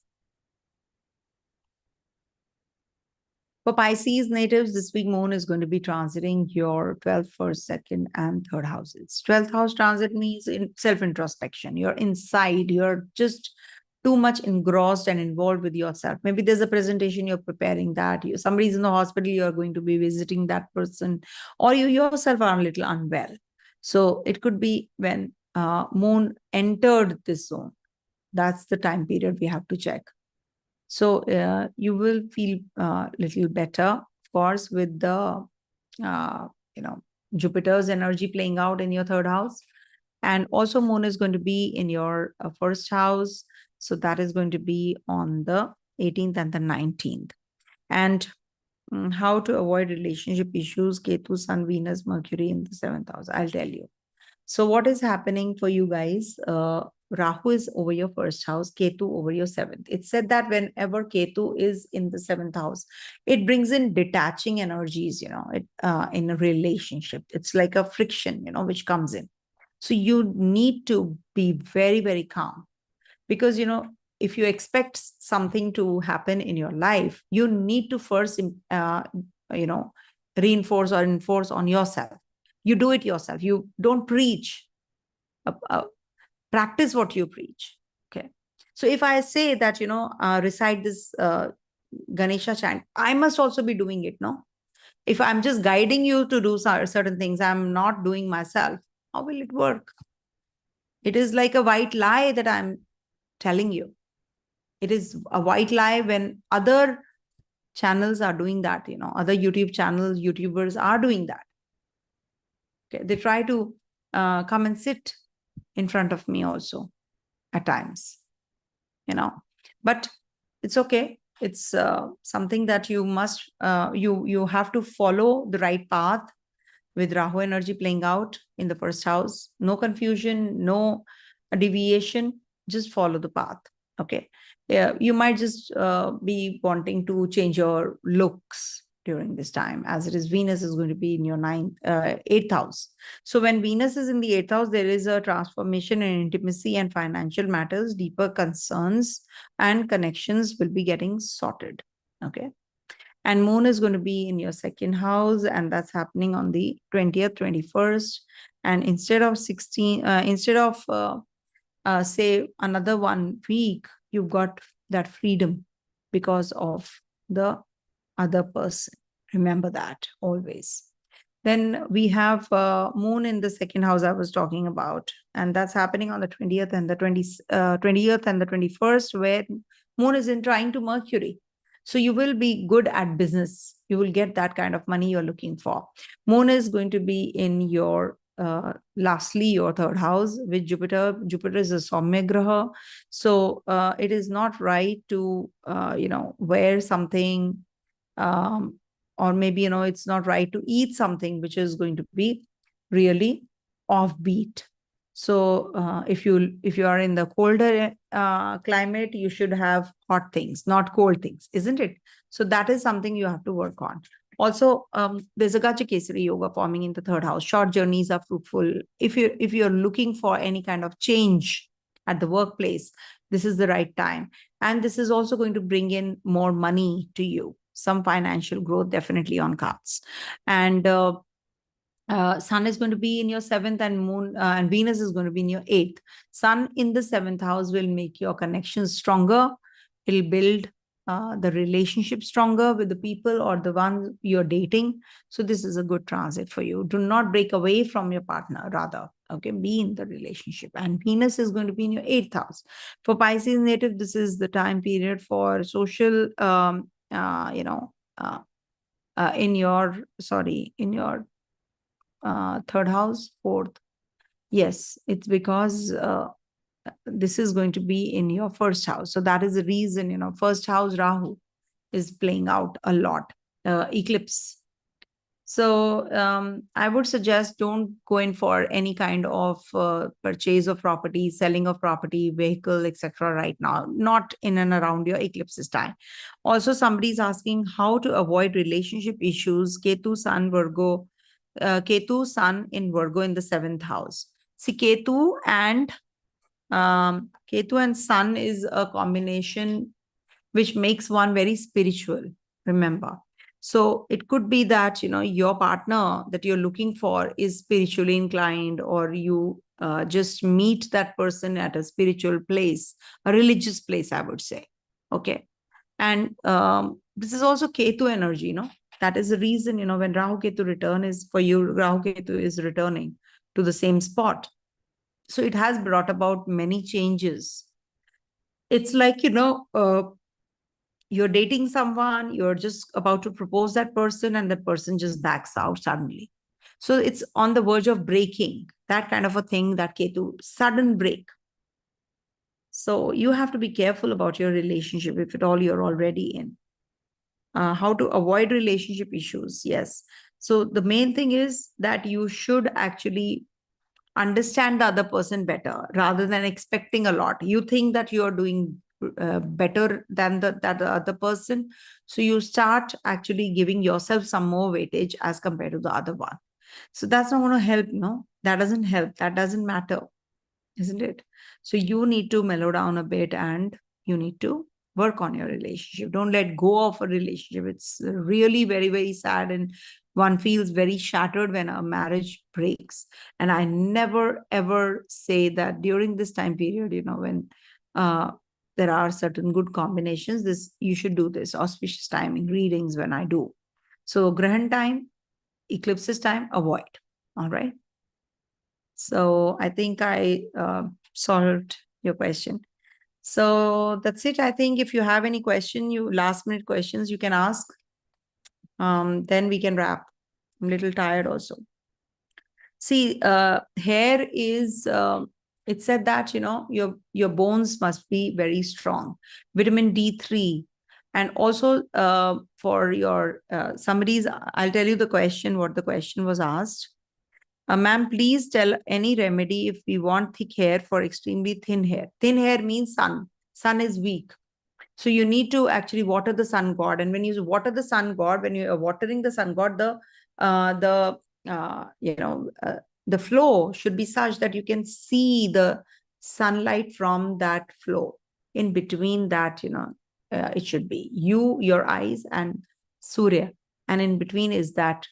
For Pisces natives, this week moon is going to be transiting your 12th, 1st, 2nd, and 3rd houses. 12th house transit means in self-introspection. You're inside, you're just too much engrossed and involved with yourself. Maybe there's a presentation you're preparing that. Somebody's in the hospital, you're going to be visiting that person, or you yourself are a little unwell. So it could be when moon entered this zone. That's the time period we have to check. So you will feel a little better, of course, with the, Jupiter's energy playing out in your 3rd house. And also moon is going to be in your 1st house. So that is going to be on the 18th and the 19th. And how to avoid relationship issues, Ketu, Sun, Venus, Mercury in the 7th house. I'll tell you. So what is happening for you guys? Rahu is over your 1st house, Ketu over your 7th. It's said that whenever Ketu is in the 7th house, it brings in detaching energies, in a relationship. It's like a friction, which comes in. So you need to be very, very calm because, if you expect something to happen in your life, you need to first, reinforce or enforce on yourself. You do it yourself. You don't preach. Practice what you preach. Okay. So if I say that, recite this Ganesha chant, I must also be doing it, no? If I'm just guiding you to do certain things, I'm not doing myself, how will it work? It is like a white lie that I'm telling you. It is a white lie when other channels are doing that, other YouTube channels, YouTubers are doing that. Okay. They try to come and sit in front of me also at times, but it's okay. It's something that you must, you have to follow the right path with Rahu energy playing out in the 1st house. No confusion, no deviation, just follow the path. Okay. Yeah, you might just be wanting to change your looks during this time, as it is Venus is going to be in your 8th house. So when Venus is in the 8th house, there is a transformation in intimacy and financial matters, deeper concerns and connections will be getting sorted. Okay. And moon is going to be in your 2nd house, and that's happening on the 20th, 21st. And instead of say another 1 week, you've got that freedom because of the other person. Remember that always. Then we have moon in the 2nd house I was talking about, and that's happening on the 20th and the 20th and the 21st, where moon is in trine to Mercury. So you will be good at business. You will get that kind of money you're looking for. Moon is going to be in your, lastly, your 3rd house with Jupiter. Jupiter is a Saumya Graha. So it is not right to, wear something, or maybe, it's not right to eat something which is going to be really offbeat. So if you are in the colder climate, you should have hot things, not cold things, isn't it? So that is something you have to work on. Also, there's a Gajakesari Yoga forming in the 3rd house. Short journeys are fruitful. If you're looking for any kind of change at the workplace, this is the right time. And this is also going to bring in more money to you. Some financial growth definitely on cards. And Sun is going to be in your 7th, and moon and Venus is going to be in your 8th. Sun in the 7th house will make your connections stronger. It'll build the relationship stronger with the people or the ones you're dating. So this is a good transit for you. Do not break away from your partner, rather. Okay, be in the relationship. And Venus is going to be in your 8th house. For Pisces native, this is the time period for social, in your 3rd house, 4th. Yes, it's because this is going to be in your 1st house. So that is the reason, 1st house Rahu is playing out a lot. Eclipse. So I would suggest don't go in for any kind of purchase of property, selling of property, vehicle, etc. right now, not in and around your eclipses time. Also, somebody is asking how to avoid relationship issues. Ketu, Sun, Virgo. Ketu, Sun in Virgo in the 7th house. See, Ketu and Sun is a combination which makes one very spiritual, remember. So it could be that, your partner that you're looking for is spiritually inclined, or you just meet that person at a spiritual place, a religious place, I would say. Okay. And this is also Ketu energy, that is the reason, when Rahu Ketu return is for you, Rahu Ketu is returning to the same spot. So it has brought about many changes. It's like, you're dating someone, you're just about to propose that person, and that person just backs out suddenly. So it's on the verge of breaking, that kind of a thing, that Ketu, sudden break. So you have to be careful about your relationship if at all you're already in. How to avoid relationship issues. Yes. So the main thing is that you should actually understand the other person better rather than expecting a lot. You think that you are doing better than the other person. So you start actually giving yourself some more weightage as compared to the other one. So that's not going to help, no? That doesn't help. That doesn't matter, isn't it? So you need to mellow down a bit, and you need to work on your relationship. Don't let go of a relationship. It's really very, very sad, and one feels very shattered when a marriage breaks. And I never ever say that during this time period, when there are certain good combinations, this you should do this auspicious timing readings when I do. So Grahan time, eclipses time, avoid. All right. So I think I solved your question. So that's it. I think if you have any question, last minute questions, you can ask. Then we can wrap. I'm a little tired also. See, hair is, it said that, your bones must be very strong. Vitamin D3. And also for your, somebody's, I'll tell you the question, what the question was asked. Ma'am, please tell any remedy if we want thick hair for extremely thin hair. Thin hair means sun. Sun is weak. So you need to actually water the sun god. And when you water the sun god, when you are watering the sun god, the flow should be such that you can see the sunlight from that flow. In between that, it should be your eyes, and Surya. And in between is that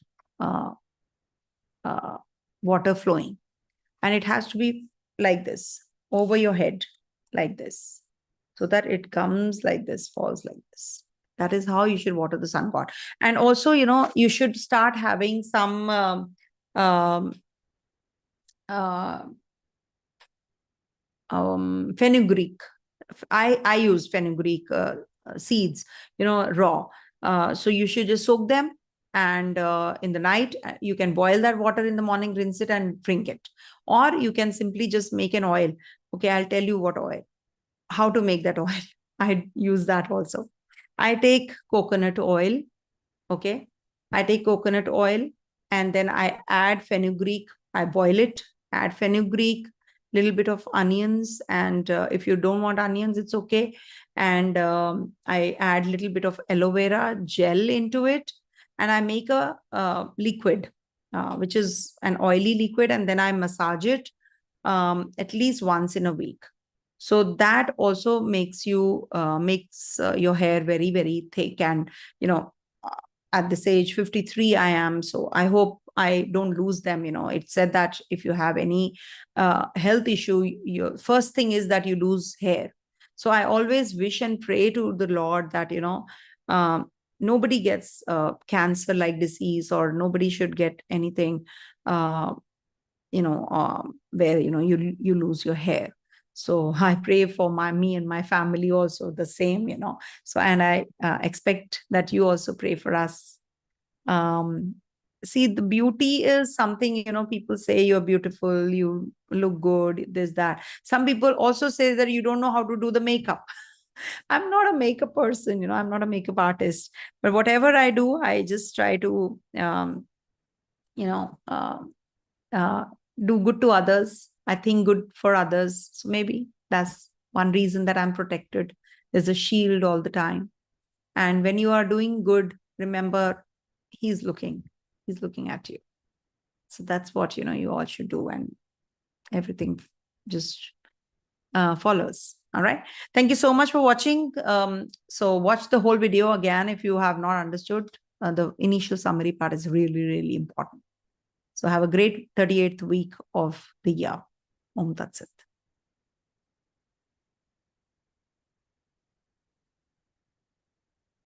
water flowing. And it has to be like this, over your head, like this, so that it comes like this, falls like this. That is how you should water the sun god. And also, you should start having some fenugreek. I use fenugreek seeds, raw. So you should just soak them, and in the night you can boil that water, in the morning rinse it and drink it. Or you can simply just make an oil. Okay, I'll tell you what oil, how to make that oil. I use that also. I take coconut oil. Okay, I take coconut oil, and then I add fenugreek. I boil it, add fenugreek, little bit of onions, and if you don't want onions, it's okay. And I add little bit of aloe vera gel into it, and I make a liquid, which is an oily liquid, and then I massage it at least once in a week. So that also makes your hair very, very thick. And at this age 53 I am, so I hope I don't lose them. It said that if you have any health issue, your first thing is that you lose hair. So I always wish and pray to the Lord that nobody gets cancer like disease, or nobody should get anything where you lose your hair. So I pray for me and my family also the same. So, and I expect that you also pray for us. See, the beauty is something, people say you're beautiful, you look good, this, that. Some people also say that you don't know how to do the makeup. I'm not a makeup person, I'm not a makeup artist, but whatever I do, I just try to, do good to others. I think good for others. So maybe that's one reason that I'm protected. There's a shield all the time. And when you are doing good, remember, he's looking at you. So that's what, you all should do, and everything just follows. All right. Thank you so much for watching. So watch the whole video again if you have not understood the initial summary part is really, really important. So have a great 38th week of the year. Om Tat Sat.